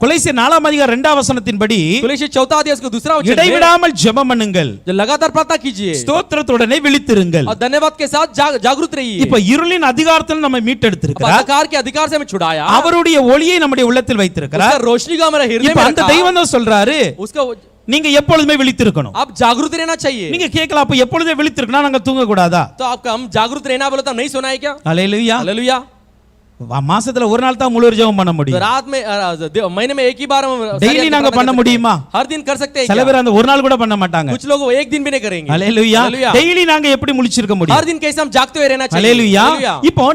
கொலோசியர் 4 அதிகாரம் 2 வசனத்தின் படி कोलोसियर 4 अध्याय उसका दूसरा वचन இடைவிடாமல் ஜெபம் பண்ணுங்கள், जो लगातार प्रार्थना कीजिए ஸ்தோத்திரத்துடனே விழித்திருங்கள். और धन्यवाद के साथ जागरूक रहिए. இப்ப இருளின் அதிகாரத்தில் நம்ம மீட்டெடுத்திருக்கிறார். अंधकार के अधिकार से हमें छुड़ाया. அவருடைய ஒளியை நம்முடைய உள்ளத்தில் வைத்திருக்கிறார். उसका रोशनी का हमारे हृदय இப்ப में அந்த रखा. தெய்வம் தான் சொல்றாரு उसका நீங்க எப்பொழுதுமே விழித்திருக்கணும். आप जागरूक रहना चाहिए. நீங்க கேட்கலாம் அப்ப எப்பொழுதே விழித்திருக்கணும் நாங்க தூங்க கூடாதா? तो आपका हम जागरूक रहना बोले तो हम नहीं सोना है क्या? ஹalleluya. हालेलुया. மாசத்துல ஒரு நாள் தான் முழு ஜெபம் பண்ண तो முடியும். रात में महीने में एक ही बार हम டெய்லி நாங்க பண்ண முடியுமா? हर दिन कर सकते हैं சில क्या? பேர் அந்த ஒரு நாள் கூட பண்ண மாட்டாங்க. कुछ लोग एक दिन भी नहीं करेंगे. ஹalleluya. हालेलुया. டெய்லி நாங்க எப்படி முழிச்சிருக்க हर முடியும்? दिन कैसे हम जागते हुए रहना चाहिए. ஹalleluya. हालेलुया. இப்போ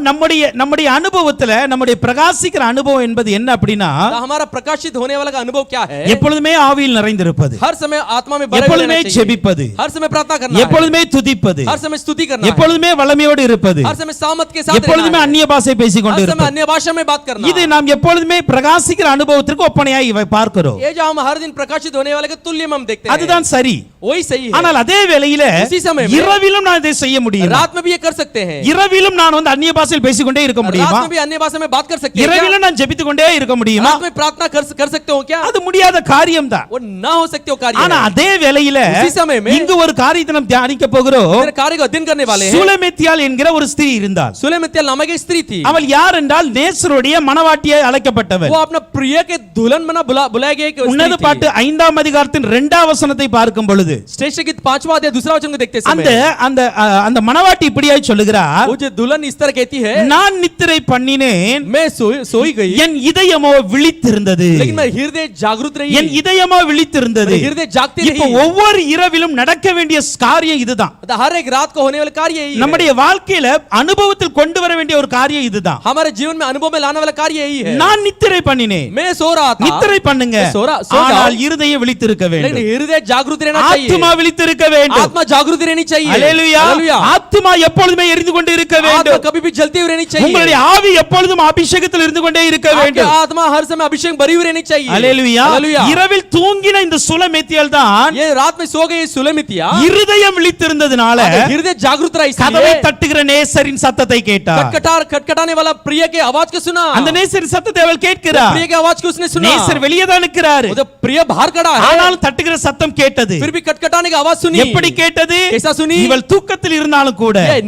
நம்முடைய அனுபவத்துல நம்முடைய பிரகாசிக்கிற அனுபவம் என்பது என்ன அப்படினா तो हमारा प्रकाशित होने वाला का अनुभव क्या है? எப்பொழுதுமே ஆவியில் நிறைந்திருப்பது, हर समय आत्मा में भरे हुए எப்பொழுதுமே रहना चाहिए. ஜெபிப்பது, हर समय प्रार्थना करना है. எப்பொழுதுமே துதிப்பது, हर समय स्तुति करना है. எப்பொழுதுமே வல்லமையோடு இருப்பது, हर समय सामत के साथ எப்பொழுதுமே रहना है. அந்நிய பாஷை பேசிக் கொண்டு हर समय இருப்பது. अन्य भाषा में बात करना. இது நாம் எப்பொழுதுமே பிரகாசிக்கிற அனுபவத்திற்கு ஒப்பனையாய் இவை பார்க்கிறோம். ये जो हम हर दिन प्रकाशित होने वाले के तुल्य में हम देखते हैं. அதுதான் சரி. वही सही है. ஆனால் அதே வேளையில उसी समय में இரவிலும் நான் இதை செய்ய முடியும். रात में भी ये कर सकते हैं. இரவிலும் நான் அந்நிய பாஷையில் பேசிக்கொண்டே இருக்க रात முடியுமா? में भी अन्य भाषा में बात कर सकते हैं. இரவிலும் நான் ஜெபித்துக் கொண்டே இருக்க முடியுமா? रात में प्रार्थना कर सकते हो क्या? அது முடியாத காரியம் தான். वो ना हो सकते हो कार्य. ஆனா அதே வேளையில उसी समय में இங்கு ஒரு காரியத்தை நாம் தியானிக்க போகிறோம். मेरे कार्य को अध्ययन करने वाले हैं. சுலெமெத்தியாள் என்கிற ஒரு ஸ்திரீ இருந்தாள். सुलेमित्याल नामक एक स्त्री थी. அவள் யார் என்றால் நேசருடைய மணவாட்டியாய் அழைக்கப்பட்டவள். वो अपना प्रिय के दुल्हन बना बुलाया गया एक உன்னத स्त्री பாட்டு थी. 5 அதிகாரத்தின் 2 வசனத்தை பார்க்கும் பொழுது பொழுது श्रेष्ठ गीत 5वां अध्याय दूसरा वचन को देखते அந்த समय அந்த அந்த மணவாட்டி இப்படியாய் சொல்லுகிறார், वो जो दुल्हन इस तरह कहती है, நான் நித்திரை பண்ணினேன், मैं सोई गई என் இதயமோ விழித்திருந்தது. लेकिन मेरा हृदय जागृत रही, என் இதயமோ விழித்திருந்தது. मेरा हृदय जागती இப்போ रही। ஒவ்வொரு இரவிலும் நடக்க வேண்டிய காரியம் இதுதான். हर एक रात को होने वाला कार्य यही है, நம்முடைய வாழ்க்கையில அனுபவத்தில் கொண்டு வர வேண்டிய ஒரு காரியம் இதுதான். हमारे जीवन में अनुभव में लाने वाला कार्य यही है। நான் நித்திரை பண்ணினேன், मैं सो रहा था, நித்திரை பண்ணுங்க, सो जाओ। ஆனால் இருதயம் விழித்திருக்க लेकिन வேண்டும், हृदय जागृत रहना चाहिए, ஆத்துமா விழித்திருக்க வேண்டும். आत्मा जागृत रहनी चाहिए। அல்லேலூயா. हालेलुया। ஆத்துமா எப்பொழுதுமே எரிந்து கொண்டு இருக்க आत्मा வேண்டும். कभी भी जलती हुई रहनी चाहिए, உங்களுடைய ஆவி எப்பொழுதும் அபிஷேகத்தில் இருந்து கொண்டே இருக்க आपकी வேண்டும். आत्मा हर समय अभिषेक भरी हुई रहनी चाहिए। அல்லேலூயா. हालेलुया। இரவில் தூங்கின இந்த சுலமேத்தியல் தான் ये रात में सो गई सुलेमितिया, இருதயம் விழித்திருந்ததுனால हृदय जागृत रहा, கதவை इसलिए தட்டுகிற நேசரின் சத்தத்தை கேட்டார். खटखटाने वाला प्रिय के आवाज को सुना, அந்த நேசரின் சத்தத்தை அவள் கேட்கிறார். प्रिय के आवाज को उसने सुना। நேசர் வெளியே தான் நிற்கிறார், वो जो प्रिय बाहर खड़ा है, ஆனாலும் தட்டுகிற சத்தம் கேட்டது. फिर भी खटखटाने की आवाज सुनी। எப்படி கேட்டது? कैसा सुनी? இவள் தூக்கத்தில் இருந்தாலும் கூட ये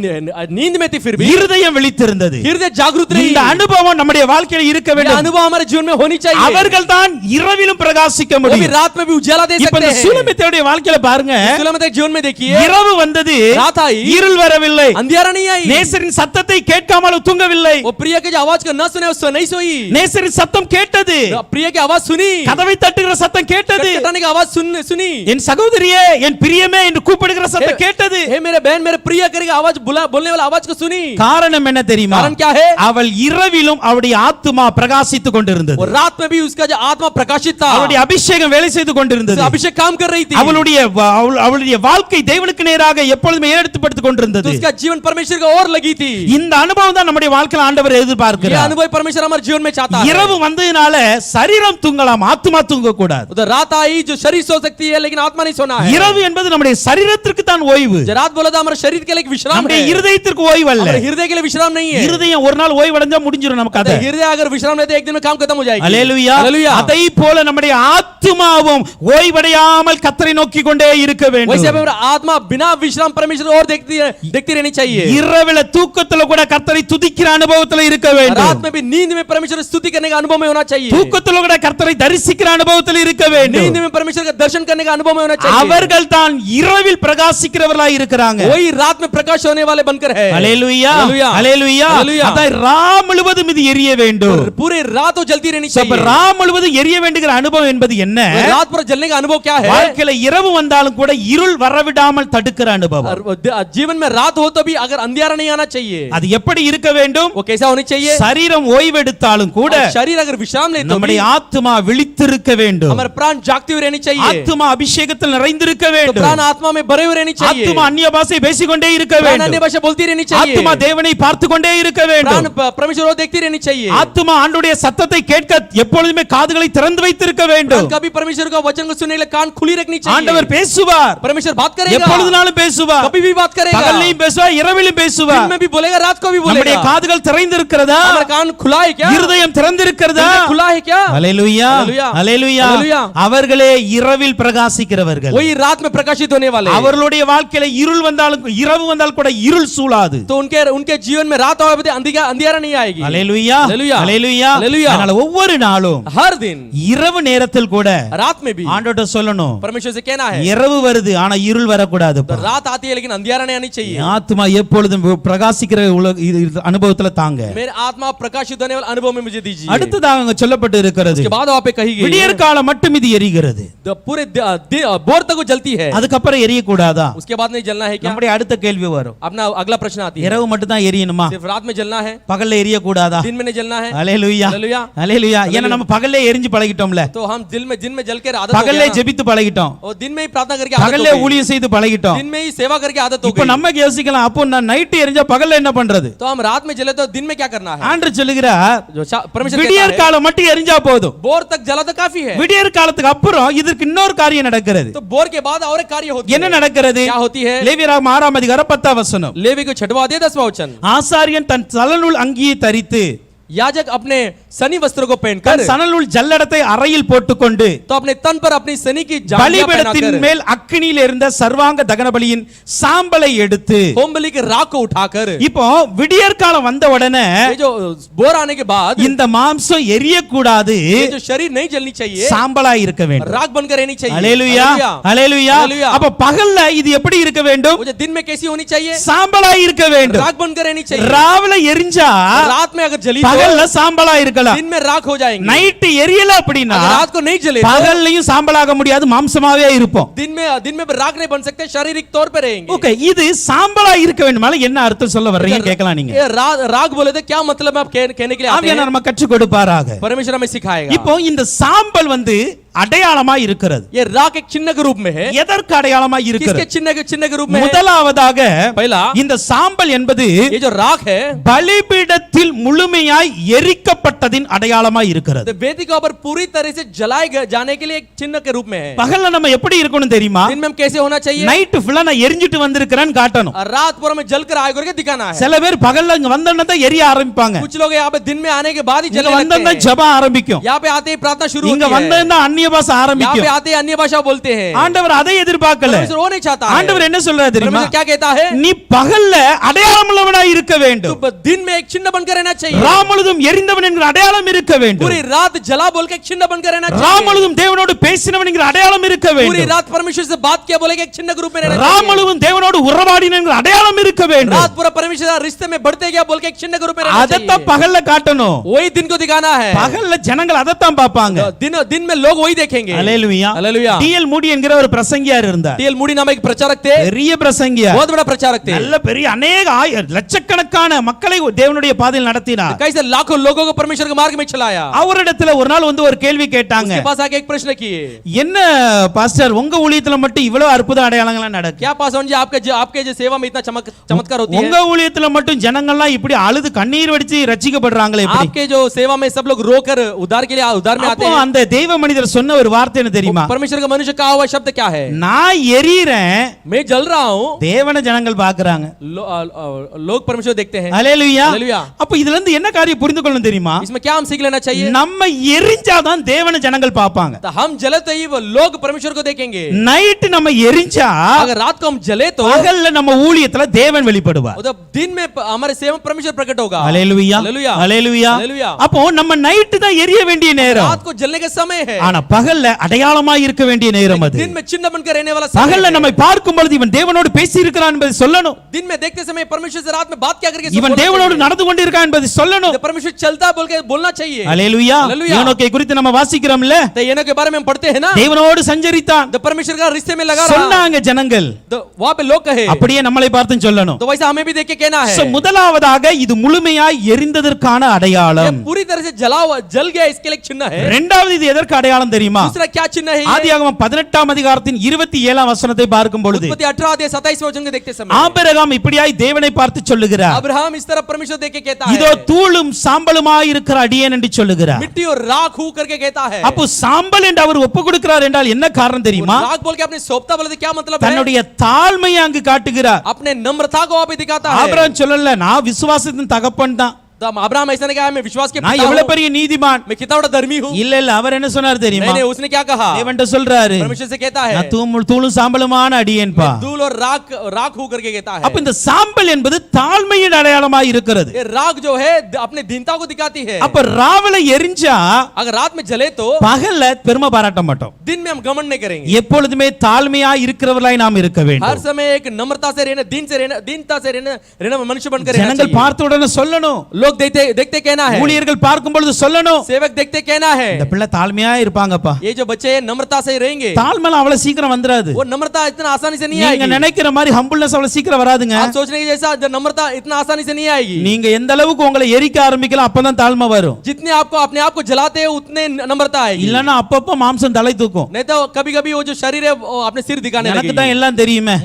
नींद में थी, फिर भी இருதயம் விழித்திருந்தது. हृदय जागृत रही। இந்த அனுபவம் நம்முடைய வாழ்க்கையில் இருக்க ये வேண்டும். अनुभव हमारे जीवन में होनी चाहिए, அவர்கள் தான் இரவிலும் பிரகாசிக்க वो भी முடியும். रात में भी उजाला दे இப்ப सकते இந்த हैं। சுலமேத்தியுடைய வாழ்க்கையில பாருங்க, सुलेमित जीवन में देखिए, இரவு வந்தது, रात आई, இருள் வரவில்லை. अंधियारा नहीं आई, நேசரின் சத்தத்தை கேட்காமல் தூங்கவில்லை. वो प्रिय के जो आवाज को न सुने उससे नहीं सोई, நேசரின் சத்தம் கேட்டது, प्रिय की आवाज सुनी, கதவை தட்டுகிற சத்தம் கேட்டது, खटखटाने की आवाज सुनी, என் சகோதரியே என் பிரியமே என்று கூப்பிடுகிற சத்தம் கேட்டது. हे मेरे बहन मेरे प्रिय करके आवाज बोलने वाला आवाज को सुनी। காரணம் என்ன தெரியுமா? कारण क्या है? அவள் இரவிலும் அவளுடைய ஆத்துமா பிரகாசித்துக் கொண்டிருந்தது. और रात में भी उसका जो आत्मा प्रकाशित था, அவளுடைய அபிஷேகம் வேலை செய்து கொண்டிருந்தது. अभिषेक काम कर रही थी, அவளுடைய வாழ்க்கை தேவனுக்கு நேராக எப்பொழுதுமே ஏறெடுத்துப்படுத்திக் கொண்டிருந்தது. तो उसका जीवन परमेश्वर की ओर लगी थी। இந்த அனுபவம் தான் நம்முடைய வாழ்க்கையில் ஆண்டவர் ये எதிர்பார்க்கிறார். अनुभव परमेश्वर हमारे जीवन में चाहता है। இரவு வந்ததுனால சரீரம் தூங்கலாம், ஆத்துமா தூங்க கூடாது. उधर रात आई जो शरीर सो सकती है लेकिन आत्मा नहीं सोना है। இரவு என்பது நம்முடைய சரீரத்திற்கு தான் ஓய்வு, जो रात बोला था हमारे शरीर के लिए एक विश्राम நம்முடைய है, இருதயத்திற்கு ஓய்வு அல்ல. हमारे हृदय के लिए विश्राम नहीं है। இருதயம் ஒரு நாள் ஓய்வு அடைஞ்சா முடிஞ்சிரும் நமக்கு அது. हृदय अगर विश्राम लेते एक दिन में काम खत्म हो जाएगी। அல்லேலூயா. हालेलुया। அதை போல நம்முடைய ஆத்துமாவும் ஓய்வடையாமல் கர்த்தரை நோக்கி கொண்டே இருக்க वैसे வேண்டும். हमारा आत्मा बिना विश्राम परमेश्वर और देखती रहनी चाहिए। இரவில தூக்கத்துல கூட கர்த்தரை துதிக்கிற அனுபவத்துல இருக்க रात வேண்டும். में भी नींद में परमेश्वर स्तुति करने का अनुभव में होना चाहिए। தூக்கத்துல கூட கர்த்தரை தரிசிக்கிற அனுபவத்தில் இருக்க வேண்டும். नींद में परमेश्वर का दर्शन करने का अनुभव में होना चाहिए। அவர்கள் தான் இரவில் பிரகாசிக்கிறவர்களாய் இருக்கிறாங்க. वही रात में प्रकाश होने वाले बनकर है। அல்லேலூயா. हालेलुया। அல்லேலூயா. हालेलुया। அதான் ரா முழுவதும் இது எரிய வேண்டும். पूरे रात वो जलती रहनी அப்ப चाहिए। ரா முழுவதும் எரிய வேண்டுகிற அனுபவம் என்பது என்ன? रात पर जलने का अनुभव क्या है? வாழ்க்கையில இரவு வந்தாலும் கூட இருள் வரவிடாமல் தடுக்கிற அனுபவம். जीवन में रात हो तो भी अगर अंधियारा नहीं आना चाहिए। அது எப்படி இருக்க வேண்டும்? वो कैसा होनी चाहिए? சரீரம் ஓய்வெடுத்தாலும் கூட शरीर अगर विश्राम ले तो நம்முடைய ஆத்துமா விழித்திருக்க வேண்டும். हमारे प्राण जागते हुए रहनी चाहिए। ஆத்துமா அபிஷேகத்தில் நிறைந்திருக்க तो வேண்டும். प्राण आत्मा में भरे हुए रहनी चाहिए। ஆத்துமா அந்நிய பாஷை பேசிக்கொண்டே இருக்க प्राण अन्य வேண்டும். भाषा बोलती रहनी चाहिए। ஆத்துமா தேவனை பார்த்து கொண்டே இருக்க प्राण வேண்டும். परमेश्वर को देखती रहनी चाहिए। ஆத்துமா ஆண்டவருடைய சத்தத்தை கேட்க எப்பொழுதுமே காதுகளை திறந்து வைத்திருக்க வேண்டும். कभी परमेश्वर का वचन को सुनने के लिए कान खुली रखनी चाहिए। ஆண்டவர் பேசுவார், परमेश्वर बात करेगा, எப்பொழுதுனாலும் பேசுவார், कभी भी बात करेगा, பகலிலும் பேசுவார், இரவிலும் दिन பேசுவார். में भी बोलेगा, रात को भी நம்முடைய बोलेगा। காதுகள் திறந்திருக்கிறதா? हमारा कान खुला है क्या? இருதயம் திறந்திருக்கிறதா? दिल खुला है क्या? அல்லேலூயா. அல்லேலூயா. அல்லேலூயா. அல்லேலூயா. அவர்களே இரவில் பிரகாசிக்கிறவர்கள். वही रात में प्रकाशित होने वाले। அவர்களுடைய வாழ்க்கையில இருள் வந்தாலும் இரவு வந்தால் கூட இருள் சூழாது. तो उनके जीवन में रात और अंधियारा नहीं आएगी। அல்லேலூயா. அல்லேலூயா. அல்லேலூயா. அல்லேலூயா. அதனால ஒவ்வொரு நாளும் हर दिन இரவு நேரத்தில் கூட रात में भी ஆண்டவர்ட்ட சொல்லணும், परमेश्वर से कहना है, இரவு வருது ஆனா இருள் வரக்கூடாது. तो रात आती है लेकिन अंधियारा नहीं आनी चाहिए। ஆத்துமா எப்பொழுதும் பிரகாசிக்கிற அனுபவத்துல தாங்க. मेरे आत्मा प्रकाशित होने वाला अनुभव में मुझे दीजिए। அடுத்ததாக அங்க சொல்லப்பட்டு இருக்கிறது, उसके बाद वहां पे कही गई விடியற் காலம் மட்டும் இது எரிகிறது, पूरे भोर तक वो जलती है, அதுக்கப்புறம் எரியக்கூடாதா? उसके बाद नहीं जलना है क्या? நம்முடைய அடுத்த கேள்வி வரும், अपना अगला प्रश्न आती है, இரவு மட்டும் தான் எரியணுமா? सिर्फ रात में जलना है, பகல்ல எரியக்கூடாதா? दिन में नहीं जलना है? அல்லேலூயா. हालेलुया। அல்லேலூயா. ஏன்னா நம்ம பகல்ல எரிஞ்சு பழகிட்டோம்ல, तो हम दिन में जल कर आदत हो பகல்ல गया ना। ஜெபித்து பழகிட்டோம், और दिन में ही प्रार्थना करके आदत பகல்ல हो गई, ஊழியம் செய்து பழகிட்டோம். दिन में ही सेवा करके आदत हो இப்போ गई। நம்ம யோசிக்கலாம், அப்போ நான் நைட் எரிஞ்சா பகல்ல என்ன பண்றது? तो हम रात में जले तो दिन में क्या करना है? ஆண்டவர் சொல்லுகிறார், जो परमेश्वर விடியற் कहता है, காலம் மட்டும் எரிஞ்சா போதும், भोर तक जला तो काफी है। விடியற் காலத்துக்கு அப்புறம் இதற்கு இன்னொரு காரியம் நடக்கிறது. तो भोर के बाद और एक कार्य होती என்ன है। நடக்கிறது? क्या होती है? லேவியராகமம் 6 அதிகாரம் 10 வசனம். लेवी को 6वां अध्याय 10वां वचन, ஆசாரியன் தன் தலநூல் அங்கியை தரித்து याजक अपने सनी वस्त्रों को पहनकर தன் சணலுள் ஜல்லடத்தை அறையில் போட்டுக்கொண்டு तो अपने तन पर अपनी सनी की जांघिया பலிபீடத்தின் पहनाकर மேல் அக்கினியில் இருந்த சர்வாங்க தகன பலியின் சாம்பலை எடுத்து होम बलि के राख को उठाकर இப்போ விடியற்காலம் வந்த உடனே ये जो बोर आने के बाद இந்த மாம்சம் எரியக்கூடாது, ये जो शरीर नहीं जलनी चाहिए, சாம்பலா இருக்க வேண்டும். राख बनकर रहनी चाहिए. ஹalleluya ஹalleluya. Hallelujah. அப்ப பகல்ல இது எப்படி இருக்க வேண்டும்? वो जो दिन में कैसी होनी चाहिए, சாம்பலா இருக்க வேண்டும். राख बनकर रहनी चाहिए. ராவுல எரிஞ்சா रात में अगर जली பகல்ல சாம்பலா இருக்கலாம். दिन में राख हो जाएंगे. நைட் எரியல அப்படினா अगर रात को नहीं जले பகல்லையும் சாம்பலாக முடியாது, மாம்சமாவே இருப்போம். दिन में राख नहीं बन सकते, शारीरिक तौर पे रहेंगे. ஓகே, இது சாம்பலா இருக்க வேண்டுமால என்ன அர்த்தம் சொல்ல வர்றீங்க கேட்கலாம் நீங்க. ये राख बोले तो क्या मतलब है आप कहने के लिए आते ஆவியானவர் हैं? நம்ம கற்றுக் கொடுப்பாராக. परमेश्वर हमें सिखाएगा. இப்போ இந்த சாம்பல் அடையாளமா இருக்கிறது. ये राख एक चिन्ह के रूप में है. எதற்கு அடையாளமா இருக்கிறது? किसके चिन्ह के रूप में है? முதலாவதாக पहला இந்த சாம்பல் என்பது ये जो राख है பலிபீடத்தில் முழுமையாய் எரிக்கப்பட்டதின் அடையாளமா இருக்கிறது. तो वेदी के ऊपर पूरी तरह से जलाए जाने के लिए एक चिन्ह के रूप में है. பகல்ல நம்ம எப்படி இருக்கணும் தெரியுமா? दिन में हम कैसे होना चाहिए? நைட் ஃபுல்லா நான் எரிஞ்சிட்டு வந்திருக்கிறேன்னு காட்டணும். रात पूरा में जलकर आए करके दिखाना है. சில பேர் பகல்ல இங்க வந்தோன்னே தான் எரிய ஆரம்பிப்பாங்க. कुछ लोग यहाँ पे दिन में आने के बाद ही இங்க जलने लगते வந்தோன்னே हैं. ஜெபம் ஆரம்பிக்கும். यहाँ पे आते ही प्रार्थना शुरू இங்க होती है. வந்தோன்னே அந்நிய பாஷை यहाँ ஆரம்பிக்கும். पे आते ही अन्य भाषा बोलते हैं. ஆண்டவர் அதை எதிர்பார்க்கல. परमेश्वर वो नहीं चाहता है. ஆண்டவர் என்ன சொல்றாரு தெரியுமா? परमेश्वर क्या कहता है? நீ பகல்ல அடையாளமுள்ளவனாய் இருக்க வேண்டும். तो दिन में एक चिन्ह बनकर रहना चाहिए. ராம் முழுதும் எரிந்தவன் என்கிற அடையாளம் இருக்க வேண்டும். पूरी रात जला बोल के एक चिन्ह बनकर रहना चाहिए. ராம் முழுதும் தேவனோடு பேசினவன் என்கிற அடையாளம் இருக்க पूरी வேண்டும். रात परमेश्वर से बात किया बोले के एक चिन्ह के रूप में रहना ராம் चाहिए. முழுதும் தேவனோடு உறவாடின என்கிற அடையாளம் இருக்க வேண்டும். रात पूरा परमेश्वर के रिश्ते में बढ़ते गया बोल के एक चिन्ह के रूप में रहना அதத்தான் चाहिए. பகல்ல காட்டணும். वही दिन को दिखाना है. பகல்ல ஜனங்கள் அதத்தான் பாப்பாங்க. दिन में लोग वही देखेंगे. ஹalleluya. हालेलुया. டிஎல் மூடி என்கிற ஒரு பிரசங்கியார் இருந்தார். टीएल मूडी नाम एक प्रचारक थे. பெரிய பிரசங்கியார். बहुत बड़ा प्रचारक थे. நல்ல பெரிய अनेक லட்சக்கணக்கான மக்களை தேவனுடைய பாதையில் நடத்தினார். कैसे लाखों लोगों को परमेश्वर के मार्ग में चलाया. அவரிடத்துல ஒரு நாள் ஒரு கேள்வி கேட்டாங்க. उसके पास आके एक प्रश्न किए. என்ன பாஸ்டர் உங்க ஊழியத்துல மட்டும் இவ்வளவு அற்புத அடையாளங்கள் நடக்குது? क्या पासवान जी आपके जो सेवा में इतना चमत्कार होती है? உங்க ஊழியத்துல மட்டும் ஜனங்கள்லாம் இப்படி அழுது கண்ணீர் வடிச்சு ரட்சிக்கப்படுறாங்களே எப்படி? आपके जो सेवा में सब लोग रोकर उद्धार के लिए उद्धार में आते அப்போ हैं. அந்த தெய்வ மனிதர் சொன்ன ஒரு வார்த்தை என்ன தெரியுமா? परमेश्वर का मनुष्य कहा हुआ शब्द क्या है? நான் எரியறேன், मैं जल रहा हूं, தேவன ஜனங்கள் பார்க்கறாங்க. लोग परमेश्वर देखते हैं. ஹalleluya. हालेलुया. அப்ப இதுல இருந்து என்ன காரியம் புரிந்து கொள்ளணும் தெரியுமா? इसमें क्या हम सीख लेना चाहिए? நம்ம எரிஞ்சாதான் தேவன ஜனங்கள் பார்ப்பாங்க. तो हम जले तो ही वो लोग परमेश्वर को देखेंगे. நைட் நம்ம எரிஞ்சா अगर रात को हम जले तो பகல்ல நம்ம ஊழியத்துல தேவன் வெளிப்படுவார். उधर दिन में हमारे सेवा में परमेश्वर प्रकट होगा. ஹalleluya. हालेलुया. ஹalleluya. हालेलुया. அப்போ நம்ம நைட் தான் எரிய வேண்டிய நேரம். रात को जलने का समय है. ஆனா பகல்ல அடையாளமா இருக்க வேண்டிய நேரம் அது. दिन में चिन्ह बनकर रहने वाला समय பகல்ல है. நம்மை பார்க்கும் பொழுது இவன் தேவனோடு பேசி இருக்கிறான் என்பதை சொல்லணும். दिन में देखते समय परमेश्वर से रात में बात क्या करके இவன் தேவனோடு நடந்து கொண்டிருக்கான் என்பதை சொல்லணும். परमेश्वर चलता बोल के बोलना चाहिए. ஹalleluya. हालेलुया. யோனோக்கை குறித்து நம்ம வாசிக்கிறோம்ல, तो येनो के बारे में हम पढ़ते हैं ना, தேவனோடு சஞ்சரித்தான் तो परमेश्वर का रिश्ते में लगा रहा. சொன்னாங்க ஜனங்கள். तो वहां पे लोग कहे, அப்படியே நம்மளை பார்த்து சொல்லணும். तो वैसा हमें भी देख के कहना है. So, முதலாவதாக இது முழுமையாய் எரிந்ததற்கான ये அடையாளம். पूरी तरह से जल गया इसके लिए एक चिन्ह है. இரண்டாவது இது எதற்கு அடையாளம் தெரியுமா? दूसरा क्या चिन्ह है? ஆதியாகமம் 18ஆம் அதிகாரத்தின் 27ஆம் வசனத்தை பார்க்கும் பொழுது उत्पत्ति 18 अध्याय 27वें वचन को देखते समय ஆபிரகாம் இப்படியாய் தேவனை பார்த்து சொல்லுகிறார், अब्राहम इस तरह परमेश्वर देख के कहता இதோ है, தூளும் சாம்பலுமாய் இருக்கிற அடியேன் என்று சொல்லுகிறார். मिट्टी और राख हूं करके कहता है. அப்போ சாம்பல் என்று அவர் ஒப்பு கொடுக்கிறார் என்றால் என்ன காரணம் தெரியுமா? राख बोल के अपने सौंपता बोले तो क्या मतलब है? தன்னுடைய தாழ்மையை அங்கு காட்டுகிறார். अपने नम्रता को वहां पे दिखाता है. ஆபிரகாம் சொல்லல நான் விசுவாசத்தின் தகப்பன் தான், तो अब्राहम ऐसा नहीं कहा मैं विश्वास के நான் पिता எவ்வளவு हूं, பெரிய நீதிமான். मैं कितना बड़ा धर्मी हूं. இல்ல இல்ல அவர் என்ன சொன்னார் தெரியுமா? नहीं उसने क्या कहा? தேவன்ட்ட சொல்றாரு, परमेश्वर से कहता है, நான் தூளும் சாம்பலுமான அடியேன்பா. धूल और राख हूं करके कहता है. அப்ப இந்த சாம்பல் என்பது தாழ்மையின் அடையாளமாய் இருக்கிறது. ये राख जो है अपने दीनता को दिखाती है. அப்ப ராவல எரிஞ்சா अगर रात में जले तो பகல்ல பெருமை பாராட்ட மாட்டோம். दिन में हम घमंड नहीं करेंगे. எப்பொழுதுமே தாழ்மையாய் இருக்கிறவர்களாய் நாம் இருக்க हर வேண்டும். समय एक नम्रता से रहना, दीनता से रहना मनुष्य बनकर रहना ஜனங்கள் चाहिए. பார்த்த உடனே சொல்லணும், लोग देखते कहना है, ஊழியர்கள் பார்க்கும் பொழுது சொல்லணும், सेवक देखते कहना है, இந்த பிள்ளை தாழ்மையா இருப்பாங்கப்பா. ये जो बच्चे हैं नम्रता से रहेंगे. தாழ்மைலாம் அவ்வளவு சீக்கிரம் வந்துராது. वो नम्रता इतना आसानी से नहीं நீங்க आएगी. நினைக்கிற மாதிரி ஹம்பிள்னஸ் அவ்வளவு சீக்கிரம் வராதுங்க. आप सोचने की जैसा जो नम्रता इतना आसानी से नहीं आएगी. நீங்க எந்த அளவுக்கு உங்களை எரிக்க ஆரம்பிக்கலாம் அப்பதான் தாழ்மை வரும். जितने आपको अपने आप को जलाते हैं उतने नम्रता आएगी. இல்லன்னா அப்பப்ப மாம்சம் தலை தூக்கும். नहीं तो कभी-कभी वो जो शरीर है वो अपने सिर दिखाने எனக்கு தான் लगेगी. எல்லாம் தெரியுமே.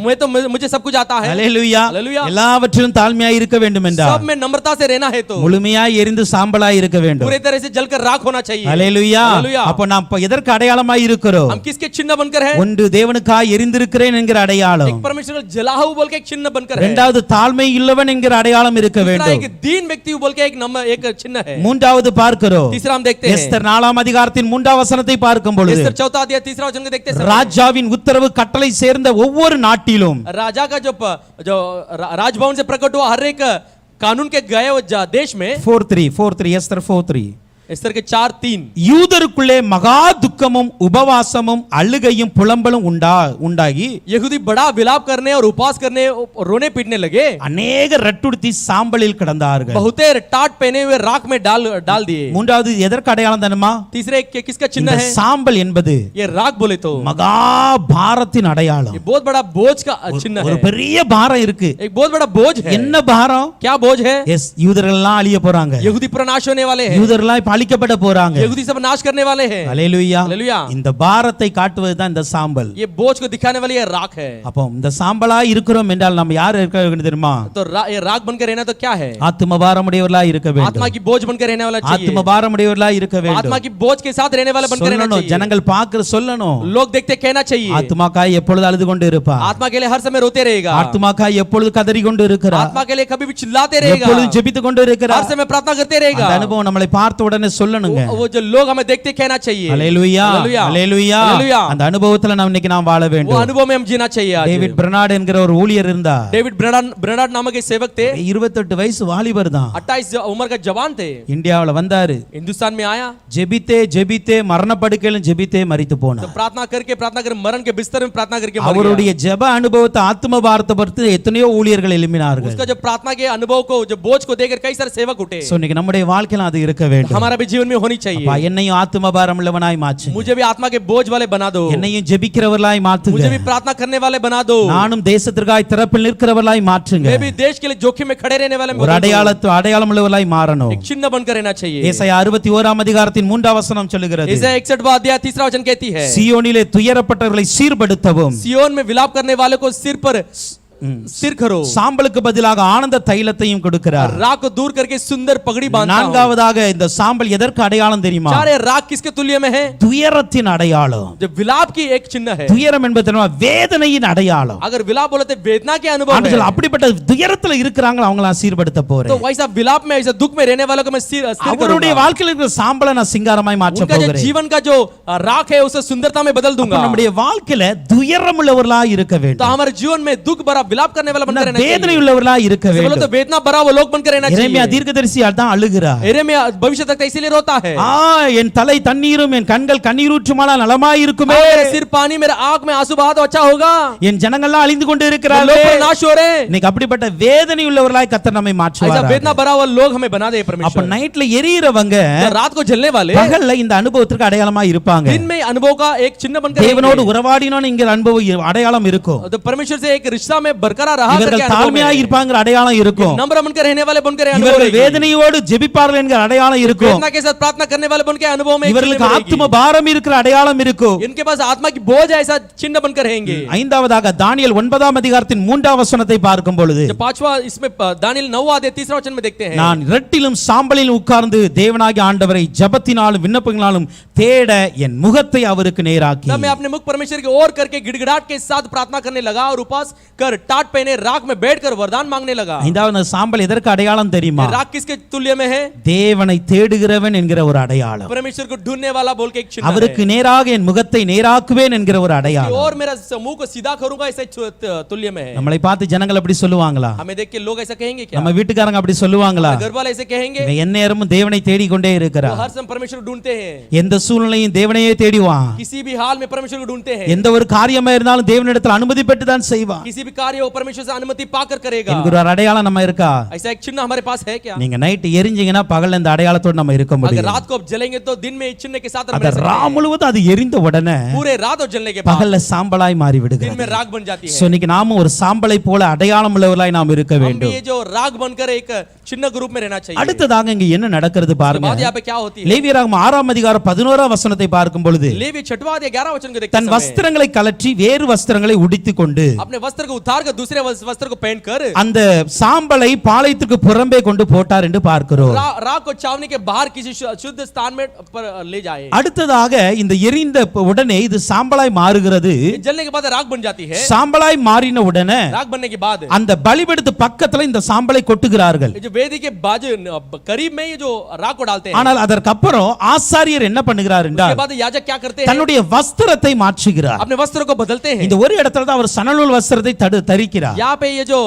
मुझे सब कुछ आता है. ஹalleluya. हालेलुया. எல்லாவற்றிலும் தாழ்மையாய் இருக்க வேண்டும் என்றார். सब में नम्रता से रहना है तो முழுமையாய் எரிந்து சாம்பலாய் இருக்க வேண்டும். पूरे तरह से जलकर राख होना चाहिए. ஹல்லேலூயா. ஹல்லேலூயா. அப்ப நாம் எதற்கு அடையாளமாய் இருக்கிறோம்? हम किसके चिन्ह बनकर हैं? ஒன்று தேவனுக்காய் எரிந்திருக்கிறேன் என்கிற அடையாளம். एक परमेश्वर का जला हूं बोल के एक चिन्ह बनकर है. இரண்டாவது தாழ்மை இல்லவன் என்கிற அடையாளம் இருக்க दूसरा வேண்டும். एक दीन व्यक्ति बोल के एक चिन्ह है. மூன்றாவது பார்க்கிறோம். तीसरा हम देखते हैं எஸ்தர் 4ஆம் அதிகாரத்தின் 3ஆம் வசனத்தை பார்க்கும் பொழுது एस्तर 4 अध्याय 3 वचन को देखते हैं. ராஜாவின் உத்தரவு கட்டளை சேர்ந்த ஒவ்வொரு நாட்டிலும் राजा का जो राजभवन से प्रकट हुआ हर एक कानून के गए देश में 4:3 எஸ்தர் 4:3 एस्तर के 4:3 யூதருக்குள்ளே மகா துக்கமும் உபவாசமும் அழுகையும் புலம்பலும் உண்டாகி यहूदी बड़ा विलाप करने और उपवास करने रोने पीटने लगे. அநேக ரட்டுடுத்தி சாம்பலில் கிடந்தார்கள். बहुते टाट पहने हुए राख में डाल दिए. மூன்றாவது எதற்கு அடையாளம் தெரியுமா? तीसरे किसका चिन्ह இந்த है? சாம்பல் என்பது ये राख बोले तो மகா பாரத்தின் அடையாளம். ये बहुत बड़ा बोझ का चिन्ह ஒரு है. பெரிய பாரம் இருக்கு. एक बहुत बड़ा बोझ है. என்ன பாரம்? क्या बोझ है? எஸ் யூதர்கள் எல்லாம் அழிய போறாங்க. यहूदी पर नाश होने वाले हैं. யூதர்கள் எல்லாம் அழிக்கப்பட போறாங்க. यहूदी सब नाश करने वाले हैं. ஹல்லேலூயா. हालेलुया. இந்த பாரத்தை காட்டுவதுதான் இந்த சாம்பல். ये बोझ को दिखाने वाली ये राख है. அப்போ இந்த சாம்பலா இருக்கிறோம் என்றால் நம்ம யார் இருக்க வேண்டும் தெரியுமா? तो ये राख बनकर रहना तो क्या है? ஆத்தும பாரமுடையவர்களா இருக்க வேண்டும். आत्मा की बोझ बनकर रहने वाला चाहिए. ஆத்தும பாரமுடையவர்களா இருக்க வேண்டும். आत्मा की बोझ के साथ रहने वाला बनकर रहना சொல்லணும், चाहिए. ஜனங்கள் பார்க்க சொல்லணும். लोग देखते कहना चाहिए. ஆத்துமாக்காய் எப்பொழுது அழுது கொண்டு இருப்பார். आत्मा के लिए हर समय रोते रहेगा. ஆத்துமாக்காய் எப்பொழுது கதறி கொண்டு இருக்கிறார். आत्मा के लिए कभी भी चिल्लाते रहेगा. எப்பொழுது ஜெபித்து கொண்டு हर இருக்கிறார். समय प्रार्थना करते रहेगा. அந்த அனுபவம் நம்மளை பார்த்த உடனே சொல்லணுங்க. वो जो लोग हमें देखते कहना चाहिए. ஹல்லேலூயா. हालेलुया. ஹல்லேலூயா. हालेलुया. அந்த அனுபவத்துல நாம் இன்னைக்கு நாம் வாழ वो வேண்டும். अनुभव में हम जीना चाहिए. आज டேவிட் பிரனார்ட் என்கிற ஒரு ஊழியர் இருந்தார். डेविड ब्रनार्ड नामक एक सेवक थे. 28 வயசு வாலிபர் தான். 28 उम्र का जवान थे. இந்தியாவுல வந்தாரு. हिंदुस्तान में आया. ஜெபித்தே மரண படுக்கையிலும் ஜெபித்தே மரித்து तो போனார். प्रार्थना करके मरण के बिस्तर में प्रार्थना करके मर गया. அவருடைய ஜெப அனுபவத்தை ஆத்தும பாரத்தை பொறுத்து எத்தனையோ ஊழியர்கள் எழுப்பினார்கள். उसका जो प्रार्थना के अनुभव को जो बोझ को देकर कई सारे सेवक उठे. சோ இன்னைக்கு நம்முடைய வாழ்க்கையில அது இருக்க வேண்டும். हमारा भी जीवन में होनी चाहिए. அப்பா என்னையும் ஆத்தும பாரம் உள்ளவனாய் மாற்றுங்க. मुझे भी आत्मा के बोझ वाले बना दो. என்னையும் ஜெபிக்கிறவர்களாய் மாற்றுங்க. मुझे भी प्रार्थना करने वाले बना दो. நானும் தேசத்திற்காய் திறப்பில் நிற்கிறவர்களாய் மாற்றுங்க. मैं भी देश के लिए जोखिम में खड़े रहने वाले ஒரு அடையாளம் உள்ளவர்களாய் மாறணும். एक चिन्ह बनकर रहना चाहिए. ஏசாயா 61ஆம் அதிகாரத்தின் 3ஆம் வசனம் சொல்லுகிறது. ஏசாயா 61वां अध्याय 3 वचन कहती है. சியோனிலே துயரப்பட்டவர்களை சீர்படுத்தவும் सियोन में विलाप करने वाले को सिर करो. சாம்பலுக்கு பதிலாக ஆனந்த தைலத்தையும் கொடுக்கிறார். राख को दूर करके सुंदर पगड़ी बांधता हूं. நான்காவதாக இந்த சாம்பல் எதற்கு அடையாளம் தெரியுமா? चार राख किसके तुल्य में है? துயரத்தின் அடையாளம். जो विलाप की एक चिन्ह है. துயரம் என்பது தெரியுமா? வேதனையின் அடையாளம். अगर विलाप बोलते वेदना के अनुभव है. ஆண்டவர் அப்படிப்பட்ட துயரத்துல இருக்கறாங்க அவங்கள சீர்படுத்த போறேன். तो वैसा विलाप में ऐसा दुख में रहने वालों को मैं सिर அவருடைய வாழ்க்கையில இருக்கிற சாம்பலை நான் சிங்காரமாய் மாற்ற उनका जो போகிறேன். जीवन का जो राख है उसे सुंदरता में बदल दूंगा. நம்முடைய வாழ்க்கையில துயரம் உள்ளவர்களாய் இருக்க तो வேண்டும். हमारे जीवन में दुख भरा विलाप करने वाला बनकर रहना வேதனை चाहिए. உள்ளவர்களாய் இருக்க बोलो तो வேண்டும். वेदना भरा वो लोग बनकर रहना எரேமியா चाहिए. தீர்க்கதரிசி அதான் அழுகிறார். यिर्मयाह भविष्य तक इसीलिए रोता है. என் தலை தண்ணீரும் என் கண்கள் கண்ணீரூற்றுமானால் நலமாய் இருக்குமே. मेरा सिर पानी मेरा आंख में आंसू बहा तो अच्छा होगा. என் ஜனங்கள்லாம் அழிந்து கொண்டு लोग இருக்கிறார்கள். पर नाश हो रहे हैं. இன்னைக்கு அப்படிப்பட்ட வேதனை உள்ளவர்களாய் கர்த்தர் நம்மை ऐसा மாற்றுவார். वेदना भरा हुआ लोग हमें बना दे அப்ப परमेश्वर. நைட்ல எரியறவங்க तो रात को जलने वाले பகல்ல இந்த அனுபவத்துக்கு அடையாளமா இருப்பாங்க. दिन में अनुभव का एक चिन्ह बनकर தேவனோடு உறவாடினோன்னு இங்க அனுபவம் அடையாளம் இருக்கும். तो परमेश्वर से एक रिश्ता में बरकरार रहा இவர்கள் करके தாழ்மையா இருப்பாங்க அடையாளம் இருக்கும். नम्र बनकर रहने वाले बनकर இவர்கள் வேதனையோடு ஜெபிப்பார்கள் என்கிற அடையாளம் இருக்கும். वेदना के साथ प्रार्थना करने वाले बनकर अनुभव में இவர்களுக்கு ஆத்தும பாரம் இருக்கிற அடையாளம் இருக்கும். इनके पास आत्मा की बोझ है ऐसा चिन्ह बनकर रहेंगे. ஐந்தாவதாக தானியேல் 9ஆம் அதிகாரத்தின் 3ஆம் வசனத்தை பார்க்கும் பொழுது जो पांचवा इसमें दानियेल 9वां अध्याय 3 वचन में देखते हैं. நான் இரட்டிலும் சாம்பலில் உட்கார்ந்து தேவனாகிய ஆண்டவரை ஜெபத்தினாலும் விண்ணப்பங்களாலும் தேட என் முகத்தை அவருக்கு நேராக்கி तब मैं अपने मुख परमेश्वर की ओर करके गिड़गिड़ाहट के साथ प्रार्थना करने लगा और उपवास कर टाट पहने राख में बैठकर वरदान मांगने लगा. ஐந்தாவது சாம்பல் எதற்கு அடையாளம் தெரியுமா? राख किसके तुल्य में है? தேவனை தேடுகிறவன் என்கிற ஒரு அடையாளம். परमेश्वर को ढूंढने वाला बोल के एक चिन्ह है. அவருக்கு நேராக என் முகத்தை நேராக்குவேன் என்கிற ஒரு அடையாளம். और मेरा मुंह को सीधा करूंगा ऐसे तुल्य में है. நம்மளை பார்த்து ஜனங்கள் அப்படி சொல்லுவாங்களா? हमें देख के लोग ऐसा कहेंगे क्या? நம்ம வீட்டுக்காரங்க அப்படி சொல்லுவாங்களா? घर वाले ऐसे कहेंगे? இவன் எந்நேரமும் தேவனை தேடிக்கொண்டே वो இருக்கிறார். हर समय परमेश्वर ढूंढते हैं. எந்த சூழ்நிலையும் தேவனையே தேடிவான். किसी भी हाल में परमेश्वर को ढूंढते हैं. எந்த ஒரு காரியமா இருந்தாலும் தேவனிடத்தில் அனுமதி பெற்று தான் செய்வான். किसी भी कार्य वो परमेश्वर से अनुमति पाकर करेगा. என்கிற ஒரு அடையாளம் நம்ம இருக்கா? ऐसा एक चिन्ह हमारे पास है क्या? நீங்க நைட் எரிஞ்சீங்கன்னா பகல்ல இந்த அடையாளத்தோட நம்ம இருக்க अगर முடியும். रात को आप जलेंगे तो दिन में इस चिन्ह के साथ हम அத रह सकते ரா हैं. முழுவதும் அது எரிந்த உடனே पूरे रात और जलने के बाद பகல்ல சாம்பலாய் மாறி दिन விடுகிறது. में राख बन जाती है. சோ இன்னைக்கு நாம ஒரு சாம்பலை போல அடையாளம் உள்ளவர்களாய் நாம் இருக்க हम भी வேண்டும். ये जो राख बनकर एक चिन्ह के रूप में रहना चाहिए. அடுத்ததாக இங்க என்ன நடக்கிறது उसके பாருங்க. बाद यहाँ पे क्या होती है? லேவியராகமம் 6ஆம் அதிகாரம் 11ஆம் வசனத்தை பார்க்கும் பொழுது लेवी 6वां अध्याय 11 वचन को देखते தன் समय வஸ்திரங்களை கலற்றி வேறு வஸ்திரங்களை உடுத்திக் கொண்டு अपने वस्त्र को उतार उतार कर दूसरे वस्त्र को पहन कर அந்த சாம்பலை பாளையத்துக்கு புறம்பே கொண்டு போட்டார் என்று பார்க்கிறோம். राख को छावनी के बाहर किसी शुद्ध स्थान में ले जाए. அடுத்ததாக இந்த எரிந்த உடனே இது சாம்பலாய் மாறுகிறது. जलने के बाद राख बन जाती है. சாம்பலாய் மாறின உடனே राख बनने के बाद அந்த பலிபீடத்து பக்கத்துல இந்த சாம்பலை கொட்டுகிறார்கள். जो वेदी के बाजू करीब में ये जो राख को डालते हैं. ஆனால் அதற்கு அப்புறம் ஆசாரியர் என்ன பண்ணுகிறார் என்றால் उसके बाद याजक क्या करते हैं? தன்னுடைய வஸ்திரத்தை மாற்றுகிறார். अपने वस्त्रों को बदलते हैं. இந்த ஒரு இடத்துல தான் அவர் சணநூல் வஸ்திரத்தை தரிக்கிறார். यहाँ पे ये जो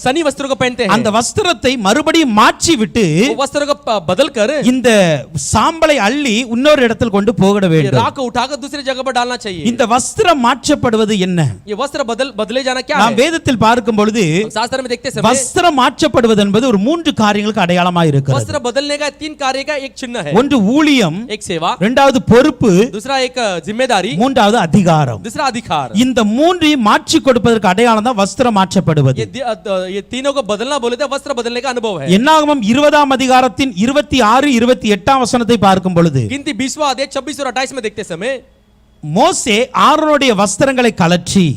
सनी वस्त्रों को पहनते हैं. அந்த வஸ்திரத்தை மறுபடியும் மாற்றி விட்டு वस्त्रों को बदल कर இந்த சாம்பலை அள்ளி இன்னொரு இடத்தில் கொண்டு போக வேண்டும். राख को उठाकर दूसरी जगह पर डालना चाहिए. இந்த வஸ்திரம் மாற்றப்படுவது என்ன? ये वस्त्र बदले जाना क्या நாம் है? வேதத்தில் பார்க்கும் பொழுது शास्त्र में देखते समय வஸ்திரம் மாற்றப்படுவது என்பது ஒரு மூன்று காரியங்களுக்கு அடையாளமாக இருக்கிறது. वस्त्र बदलने का 3 कार्य का एक चिन्ह है. ஒன்று ஊழியம், एक सेवा, இரண்டாவது பொறுப்பு, दूसरा एक जिम्मेदारी, மூன்றாவது அதிகாரம். दूसरा अधिकार. இந்த மூன்றையும் மாற்றி கொடுப்பதற்கு அடையாளம் தான் வஸ்திரம் மாற்றப்படுவது. ये तीनों को बदलना बोले तो वस्त्र बदलने का अनुभव है. என்னாகமம் 20ஆம் அதிகாரத்தின் 26 28ஆம் வசனத்தை பார்க்கும் பொழுது गिनती 20वां अध्याय 26 और 28 में देखते समय மோசே ஆரோனுடைய வஸ்திரங்களை கலற்றி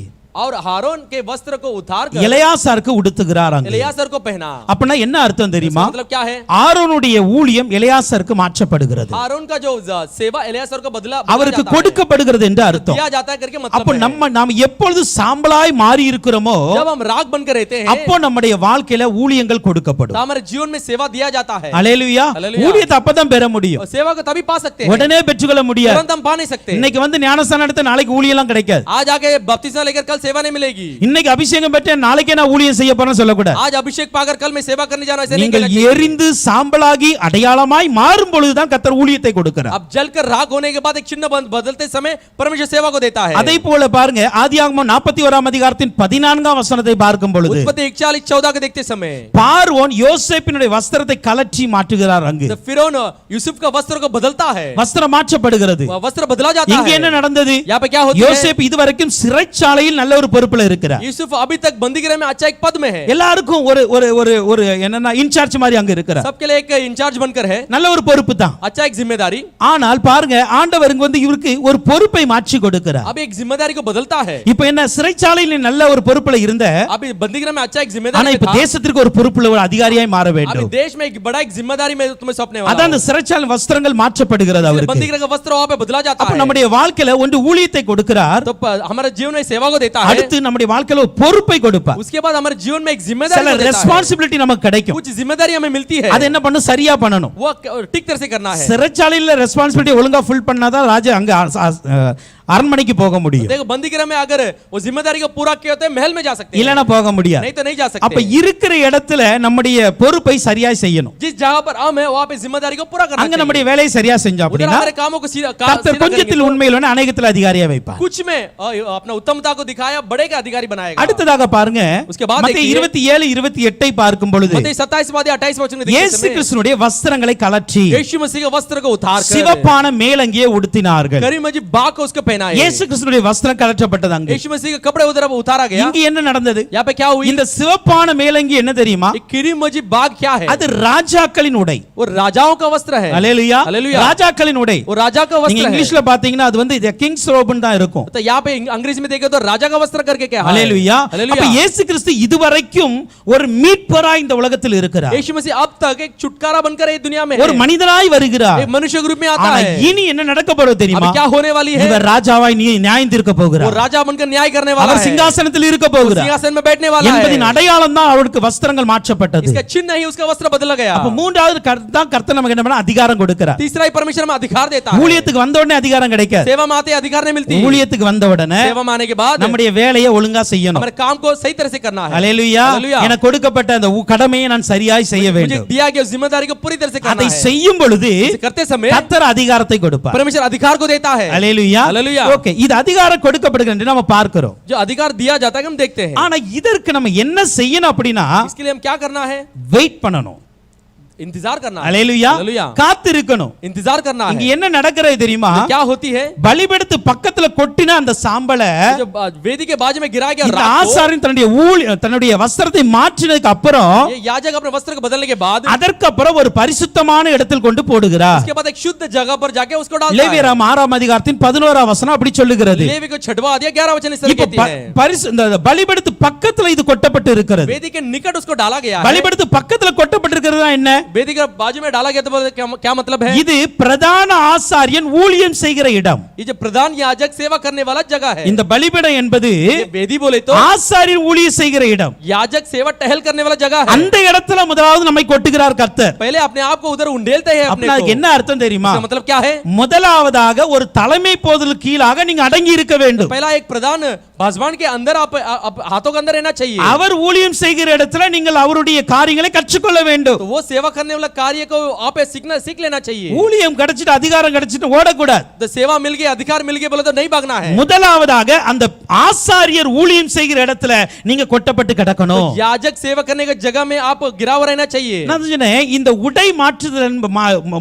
और हारून के वस्त्र को उतार कर எலெயாசாருக்கு உடுத்துகிறார். அங்கே एलियासर को पहना. அப்படினா என்ன அர்த்தம் தெரியுமா? मतलब क्या है? ஆரோனுடைய ஊழியம் எலெயாசாருக்கு மாற்றப்படுகிறது. हारून का जो सेवा एलियासर को बदला அவருக்கு கொடுக்கப்படுகிறது என்று அர்த்தம். दिया जाता है करके அப்ப मतलब है. நாம் எப்பொழுது சாம்பலாய் மாறி இருக்கிறோமோ जब हम राख बनकर रहते हैं அப்போ நம்முடைய வாழ்க்கையில ஊழியங்கள் கொடுக்கப்படும். तो हमारे जीवन में सेवा दिया जाता है. அல்லேலூயா. அல்லேலூயா. ஊழியத்தை அப்பதான் பெற முடியும். और सेवा को तभी पा सकते हैं. உடனே பெற்றுக்கொள்ள முடியாது. तुरंत हम पा नहीं सकते. இன்னைக்கு வந்து ஞானஸ்நானம் எடுத்து நாளைக்கு ஊழியம்லாம் கிடைக்காது. आज आके बपतिस्मा लेकर कल सेवा नहीं मिलेगी. இன்னைக்கு அபிஷேகம் பெற்ற நாளைக்கே நான் ஊழியம் செய்ய போறேன்னு சொல்லக்கூடாது. आज अभिषेक पाकर कल मैं सेवा करने जाना ऐसे नहीं நீங்கள் कहना चाहिए. எரிந்து சாம்பலாகி அடையாளமாய் மாறும் பொழுதுதான் கர்த்தர் ஊழியத்தை கொடுக்கிறார். अब जलकर राख होने के बाद एक चिन्ह बदलते समय परमेश्वर सेवा को देता है. அதை போல பாருங்க ஆதியாகமம் 41ஆம் அதிகாரத்தின் 14ஆம் வசனத்தை பார்க்கும் பொழுது उत्पत्ति 41:14 को देखते समय பார்வோன் யோசேப்பினுடைய வஸ்திரத்தை கலற்றி மாற்றுகிறார். அங்கு तो फिरौन यूसुफ का वस्त्र को बदलता है. வஸ்திரம் மாற்றப்படுகிறது. वस्त्र बदला जाता இங்க है. என்ன நடந்தது? यहाँ पे क्या होता है? யோசேப் இதுவரைக்கும் சிறைச்சாலையில் நல்ல ஒரு பொறுப்புல இருக்கிறார். यूसुफ अभी तक बंदीगृह में अच्छा एक पद में है. எல்லாருக்கும் ஒரு ஒரு ஒரு ஒரு என்னன்னா இன்சார்ஜ் மாதிரி அங்க இருக்கிறார். सबके लिए एक इंचार्ज बनकर है. நல்ல ஒரு பொறுப்பு தான். अच्छा एक जिम्मेदारी. ஆனால் பாருங்க ஆண்டவர் இங்க வந்து இவருக்கு ஒரு பொறுப்பை மாற்றி கொடுக்கிறார். अब एक जिम्मेदारी को बदलता है. இப்போ என்ன சிறைச்சாலையில் நல்ல ஒரு பொறுப்புல இருந்த अभी बंदीगृह में अच्छा एक ஆனா जिम्मेदारी இப்ப था. தேசத்திற்கு ஒரு பொறுப்புள்ள ஒரு அதிகாரியாய் மாற अभी வேண்டும். देश में एक बड़ा एक जिम्मेदारी में तुम्हें सौंपने वाला அதான் அந்த சிறைச்சாலை வஸ்திரங்கள் மாற்றப்படுகிறது அவருக்கு. बंदीगृह का वस्त्र वहां पे बदला जाता அப்ப है. நம்முடைய வாழ்க்கையில ஒன்று ஊழியத்தை கொடுக்கிறார். तो हमारे जीवन में सेवा को देता है. அடுத்து நம்முடைய வாழ்க்கையில ஒரு பொறுப்பை கொடுப்பார். उसके बाद हमारे जीवन में एक जिम्मेदारी சில को देता है. ரெஸ்பான்சிபிலிட்டி நமக்கு கிடைக்கும். कुछ जिम्मेदारी हमें मिलती है. அது என்ன பண்ணணும்? சரியா பண்ணணும். वो ठीक तरह से करना है. சிறைச்சாலையில ரெஸ்பான்சிபிலிட்டி ஒழுங்கா ஃபுல் பண்ணாதான் ராஜா அங்க அரண்மனைக்கு போக முடியும். देखो बंदीगृह में अगर वो जिम्मेदारी को पूरा किया तो महल में जा सकते हैं. இல்லனா போக முடியாது. नहीं तो नहीं जा सकते. அப்ப இருக்கிற இடத்துல நம்முடைய பொறுப்பை சரியா செய்யணும். जिस जगह पर हम है वहां पे जिम्मेदारी को पूरा करना அங்க चाहिए. நம்முடைய வேலையை சரியா செஞ்சோம் उधर அப்படினா हमारे कामों को கர்த்தர் கொஞ்சத்தில் உண்மையில் வேணா अनेகத்துல அதிகாரியா வைப்பார். कुछ में अपना उत्तमता को दिखाया बड़े का अधिकारी बनाएगा. அடுத்ததாக பாருங்க उसके बाद மத்தேயு 27 28 ஐ பார்க்கும் பொழுது मत्ती 27:28 वचन में देखते இயேசு हैं கிறிஸ்துவினுடைய வஸ்திரங்களை கலற்றி यीशु मसीह के वस्त्र को उतार कर சிவப்பான மேலங்கியை உடுத்தினார்கள். करीमजी बाग को उसको पहनाए. இயேசு கிறிஸ்துவினுடைய வஸ்திரம் கலற்றப்பட்டது அங்கே. यीशु मसीह के कपड़े उधर उतारा गया. இங்க என்ன நடந்தது? यहाँ पे क्या हुई? இந்த சிவப்பான மேலங்கி என்ன தெரியுமா? ये करीमजी बाग क्या है? அது ராஜாக்களின் உடை. वो राजाओं का वस्त्र है. அல்லேலூயா. हालेलुया. ராஜாக்களின் உடை. वो राजा का நீங்க वस्त्र है. இங்கிலீஷ்ல பாத்தீங்கன்னா அது வந்து கிங்ஸ் ரோப்னு தான் இருக்கும். तो यहाँ पे अंग्रेजी में देखे तो राजा का वस्त्र करके क्या है? அல்லேலூயா. हालेलुया. அப்ப இயேசு கிறிஸ்து இதுவரைக்கும் ஒரு மீட்பராய் இந்த உலகத்தில் இருக்கிறார். यीशु मसीह अब तक एक छुटकारा बनकर इस दुनिया में ஒரு மனிதனாய் வருகிறார். एक मनुष्य के रूप में आता ஆனா है. இனி என்ன நடக்க போறது தெரியுமா? अब क्या होने वाली है? இவர் ராஜாவாய் நியாயம் தீர்க்க वो போகிறார். राजा बनकर न्याय करने वाला அவர் है. சிங்காசனத்தில் இருக்க वो போகிறார் सिंहासन में बैठने वाला है. என்பதின் அடையாளம் தான் அவருக்கு வஸ்திரங்கள் மாற்றப்பட்டது. इसका चिन्ह ही उसका वस्त्र बदला गया. அப்ப மூன்றாவது தான் கர்த்தர் நமக்கு என்ன பண்ண அதிகாரம் கொடுக்கிறார். तीसरा ही परमेश्वर में अधिकार देता है. ஊழியத்துக்கு வந்த உடனே அதிகாரம் கிடைக்காது. सेवा में आते अधिकार नहीं मिलती. ஊழியத்துக்கு வந்த உடனே सेवा में आने के बाद நம்முடைய வேலையை ஒழுங்கா செய்யணும். हमारे काम को सही तरह से करना है. அல்லேலூயா. हालेलुया. எனக்கு கொடுக்கப்பட்ட அந்த கடமையை நான் சரியாய் செய்ய मुझे வேண்டும். दिया गया जिम्मेदारी को पूरी तरह से करना அதை है. செய்யும் பொழுது इसे करते समय கர்த்தர் அதிகாரத்தை கொடுப்பார். परमेश्वर अधिकार को देता है. அல்லேலூயா. हालेलुया. ஓகே, இது அதிகாரம் கொடுக்கப்படுகிறது என்று நாம பார்க்கிறோம். जो अधिकार दिया जाता है हम देखते हैं. ஆனா இதற்கு நம்ம என்ன செய்யணும் அப்படினா इसके लिए हम क्या करना है? வெயிட் பண்ணணும். इंतजार करना है அல்லேலூயா हालेलुया காத்திருக்கணும் इंतजार करना இங்க है என்ன நடக்கிறது தெரியுமா क्या होती है பலிபீடத்து பக்கத்துல கொட்டின அந்த சாம்பலை जो वेदी के बाजू में गिराया गया இந்த राख को, ஆசாரியன் தன்னுடைய வஸ்திரத்தை மாற்றினதுக்கு அப்புறம் ये याजक अपने वस्त्र को बदलने के बाद அதற்கு அப்புறம் ஒரு பரிசுத்தமான இடத்தில் கொண்டு போடுகிறார் उसके बाद एक शुद्ध जगह पर जाके उसको डालता है லேவியராம் 6ஆம் அதிகாரத்தின் 11ஆம் வசனம் அப்படி சொல்லுகிறது लेवी को छठवा अध्याय 11 वचन इस तरह இப்ப कहती है பரிசு இந்த பலிபீடத்து பக்கத்துல இது கொட்டப்பட்டு இருக்கிறது वेदी के निकट उसको डाला गया है பலிபீடத்து பக்கத்துல கொட்டப்பட்டிருக்கிறதுனா என்ன वेदी के बाजू में डाला गया तो क्या मतलब है இது பிரதான ஆசாரியன் ஊழியம் செய்கிற இடம் ये जो प्रधान याजक सेवा करने वाला जगह है இந்த பலிபீடம் என்பது ये वेदी बोले तो ஆசாரியன் ஊழியம் செய்கிற இடம் याजक सेवा टहल करने वाला जगह है அந்த இடத்துல முதலாவது நம்மை கொட்டுகிறார் கர்த்தர் पहले अपने आप को उधर उंडेलते हैं अपने அப்படினா को என்ன அர்த்தம் தெரியுமா इसका मतलब क्या है முதலாவதாக ஒரு தலைமை போதல் கீழாக நீங்க அடங்கி இருக்க வேண்டும் पहला एक प्रधान बाजवान के अंदर आप हाथों के अंदर रहना चाहिए அவர் ஊழியம் செய்கிற இடத்துல நீங்கள் அவருடைய காரியங்களை கற்றுக்கொள்ள வேண்டும் तो वो सेवा करने वाला कार्य को आप सीख लेना चाहिए ஊழியம் கிடைச்சிட்டு அதிகாரம் கிடைச்சிட்டு ஓடக்கூடாது तो सेवा मिल गई अधिकार मिल गए बोले तो नहीं भागना है முதலாவதாக அந்த ஆசாரியர் ஊழியம் செய்கிற இடத்துல நீங்க கொட்டப்பட்டு கிடக்கணும் याजक सेवा करने की जगह में आप गिरा हुआ रहना चाहिए நான் சொன்னேன் இந்த உடை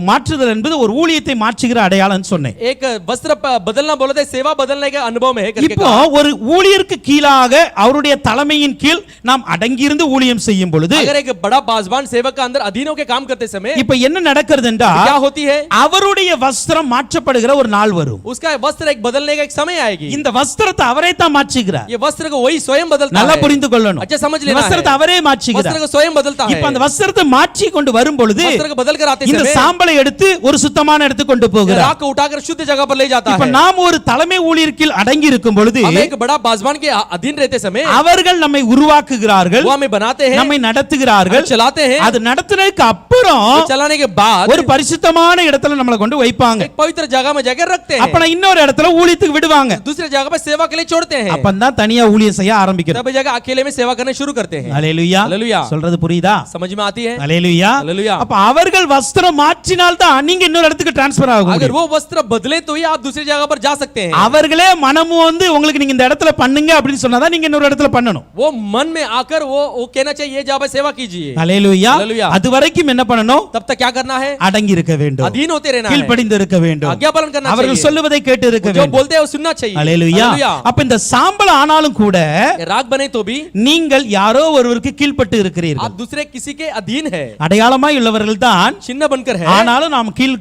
மாற்றுதல் என்பது ஒரு ஊழியத்தை மாற்றுகிற அடையாளம் சொன்னேன் एक वस्त्र बदलना बोले तो सेवा बदलने का अनुभव में है करके இப்போ ஒரு ஊழியருக்கு கீழாக அவருடைய தலைமையின் கீழ் நாம் அடங்கி இருந்து ஊழியம் செய்யும் பொழுது अगर एक बड़ा बाजवान सेवक का अंदर अधीनों के काम करते समय இப்போ என்ன நடக்கிறது என்றால் क्या होती है அவருடைய வஸ்திரம் மாற்றப்படுகிற ஒரு நாள் வரும் उसका वस्त्र एक बदलने का एक समय आएगी இந்த வஸ்திரத்தை அவரே தான் மாற்றுகிறார் ये वस्त्र को वही स्वयं बदलता நல்லா है புரிந்து கொள்ளணும் अच्छा समझ लेना है வஸ்திரத்தை அவரே மாற்றுகிறார் वस्त्र को स्वयं बदलता है இப்போ அந்த வஸ்திரத்தை மாற்றி கொண்டு வரும் பொழுது वस्त्र को बदल कर आते இந்த समय சாம்பலை எடுத்து ஒரு சுத்தமான இடத்துக்கு கொண்டு போகிறார் राख को उठाकर शुद्ध जगह पर ले जाता இப்ப है நாம் ஒரு தலைமை ஊழியர்க்கில் அடங்கி இருக்கும் பொழுது हम एक बड़ा बाजवान के अधीन रहते समय அவர்கள் நம்மை உருவாக்குகிறார்கள் वो हमें बनाते हैं நம்மை நடத்துகிறார்கள் हमें चलाते हैं அது நடத்துனதுக்கு அப்புறம் तो चलाने के बाद ஒரு பரிசுத்தமான இடத்துல நம்மளை கொண்டு வைப்பாங்க एक पवित्र जगह में जाकर रखते हैं அப்ப இன்னொரு இடத்துல ஊழியத்துக்கு விடுவாங்க दूसरे जगह पर सेवा के लिए छोड़ते हैं அப்பதான் தனியா ஊழியம் செய்ய ஆரம்பிக்கிறோம் तब जगह अकेले में सेवा करने शुरू करते हैं ஹalleluya हालेलुया சொல்றது புரியுதா समझ में आती है ஹalleluya हालेलुया அப்ப அவர்கள் வஸ்திரம் மாற்றினால் தான் நீங்க இன்னொரு இடத்துக்கு ட்ரான்ஸ்ஃபர் ஆக अगर முடியும் वो वस्त्र बदले तो ही आप दूसरी जगह पर जा सकते हैं அவர்களே மனமும் வந்து உங்களுக்கு நீங்க இந்த இடத்துல பண்ணுங்க அப்படின்னு சொன்னாதான் நீங்க இன்னொரு இடத்துல பண்ணணும் वो मन में आकर वो कहना चाहिए ये जगह पर सेवा कीजिए ஹalleluya हालेलुया அது வரைக்கும் என்ன பண்ணணும் तब तक क्या करना है அடங்கி இருக்க வேண்டும் अधीन होते रहना है கீழ்ப்படிந்து இருக்க வேண்டும் आज्ञा पालन करना அவர்கள் चाहिए சொல்லுவதை கேட்டு இருக்க जो வேண்டும் बोलते हैं वो सुनना चाहिए ஹalleluya हालेलुया அப்ப இந்த சாம்பல் ஆனாலும் கூட ये राग बने तो भी நீங்கள் யாரோ ஒருவருக்கு கீழ்ப்பட்டு இருக்கிறீர்கள் आप दूसरे किसी के अधीन है அடையாளமாய் உள்ளவர்கள் தான் चिन्ह बनकर है ஆனாலும் நாம் கீழ்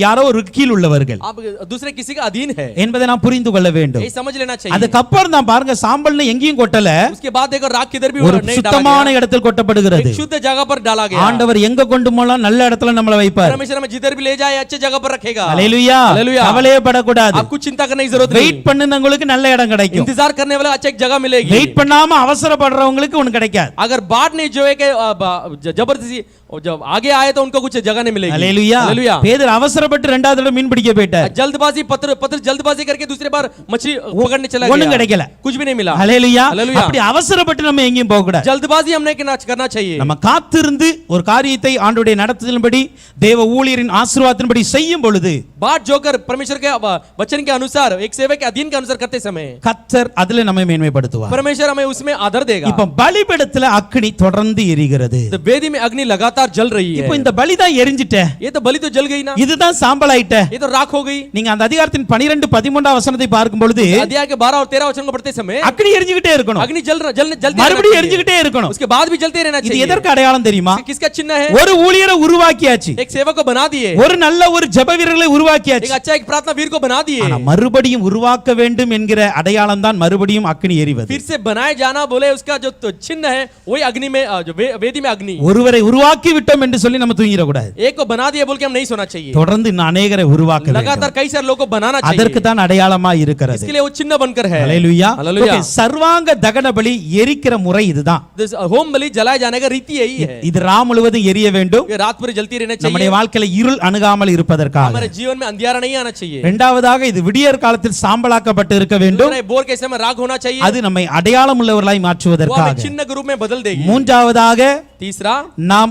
யாரோ ஒரு கீழ் உள்ளவர்கள் आप दूसरे किसी का अधीन है என்பதை நாம் புரிந்து கொள்ள வேண்டும் ये समझ लेना चाहिए அதுக்கப்புறம் தான் பாருங்க சாம்பல்னு எங்கேயும் கொட்டல उसके बाद देखो राग किधर भी ஒரு नहीं डाला சுத்தமான गया இடத்தில் கொட்டப்படுகிறது एक शुद्ध जगह पर डाला गया ஆண்டவர் எங்க கொண்டு போலாம் நல்ல இடத்துல நம்மளை வைப்பார் परमेश्वर हमें जिधर भी ले जाए अच्छे जगह पर रखेगा ஹalleluya हालेलुया கவலையே படக்கூடாது आपको चिंता करने की जरूरत नहीं வெயிட் பண்ணுனவங்களுக்கு நல்ல இடம் கிடைக்கும் इंतजार करने वाला अच्छा एक जगह मिलेगी வெயிட் பண்ணாம அவசரப்படுறவங்களுக்கு ஒண்ணு கிடைக்காது अगर बाद नहीं जो है कि जबरदस्ती और जब आगे आए तो उनको कुछ जगह नहीं मिलेगी ஹalleluya हालेलुया பேதுரு அவசரப்பட்டு இரண்டாவது தடவை மீன் பிடிக்க போயிட்டார் जल्दबाजी पत्र जल्दबाजी करके दूसरी बार मछली पकड़ने चला ஒண்ணும் गया கிடைக்கல कुछ भी नहीं मिला ஹalleluya हालेलुया அப்படி அவசரப்பட்டு நம்ம எங்கேயும் போக கூடாது जल्दबाजी हमने करना चाहिए நம்ம காத்திருந்து ஒரு காரியத்தை ஆண்டவருடைய நடத்துதலின்படி தேவ ஊழியரின் ஆசீர்வாதத்தின்படி செய்யும் பொழுது बात जोकर परमेश्वर के वचन के अनुसार एक सेवक के अधीन के अनुसार करते समय கர்த்தர் அதுல நம்மை மேன்மைப்படுத்துவார் परमेश्वर हमें उसमें आदर देगा இப்ப பலிபீடத்துல அக்கினி தொடர்ந்து எரிகிறது तो वेदी में अग्नि लगातार जल रही है இப்போ இந்த பலிதான் எரிஞ்சிட்ட ये तो बलि तो जल गई ना இதுதான் சாம்பலாயிட்ட ये तो राख हो गई நீங்க அந்த அதிகாரத்தின் 12 13 வசனத்தை பார்க்கும் பொழுது अध्याय के 12 और 13 वचन को पढ़ते समय அக்கினி எரிஞ்சிட்டே இருக்கணும் अग्नि जलते மறுபடியும் எரிஞ்சிட்டே இருக்கணும் उसके बाद भी जलते रहना இது चाहिए எதற்கு அடையாளம் தெரியுமா किसका चिन्ह है ஒரு ஊழியரை உருவாக்கியாச்சு एक सेवक को बना दिए ஒரு நல்ல ஒரு ஜெப வீரர்களை உருவாக்கியாச்சு एक अच्छा एक प्रार्थना वीर को बना दिए ஆனா மறுபடியும் உருவாக்க வேண்டும் என்கிற அடையாளம் தான் மறுபடியும் அக்கினி எரிவது फिर से बनाए जाना बोले उसका जो चिन्ह है वही अग्नि में जो वेदी में अग्नि ஒருவரை உருவாக்கி விட்டோம் என்று சொல்லி நம்ம தூங்கிட கூடாது एक को बना दिया बोल के हम नहीं सोना चाहिए தொடர்ந்து இன்னும் அநேகரை உருவாக்க வேண்டும் लगातार कई सारे लोगों को बनाना चाहिए அதற்கு தான் அடையாளமா இருக்கிறது इसके लिए वो चिन्ह बनकर है ஹalleluya हालेलुया ஓகே சர்வாங்க தகன பலி எரிக்கிற முறை இதுதான் होम बलि जलाए जाने का रीति यही है இது ரா முழுவதும் எரிய வேண்டும் ये रात भर जलती रहना நம்முடைய चाहिए வாழ்க்கையில இருள் அணுகாமல் இருப்பதற்காக हमारे जीवन में अंधियारा नहीं आना चाहिए இரண்டாவதாக இது விடியற் காலத்தில் சாம்பலாக்கப்பட்டு இருக்க வேண்டும் बोर के समय राग होना चाहिए அது நம்மை அடையாளம் உள்ளவர்களாய் वो हमें மாற்றுவதற்காக चिन्ह के रूप में बदल देगी மூன்றாவதாக तीसरा நாம்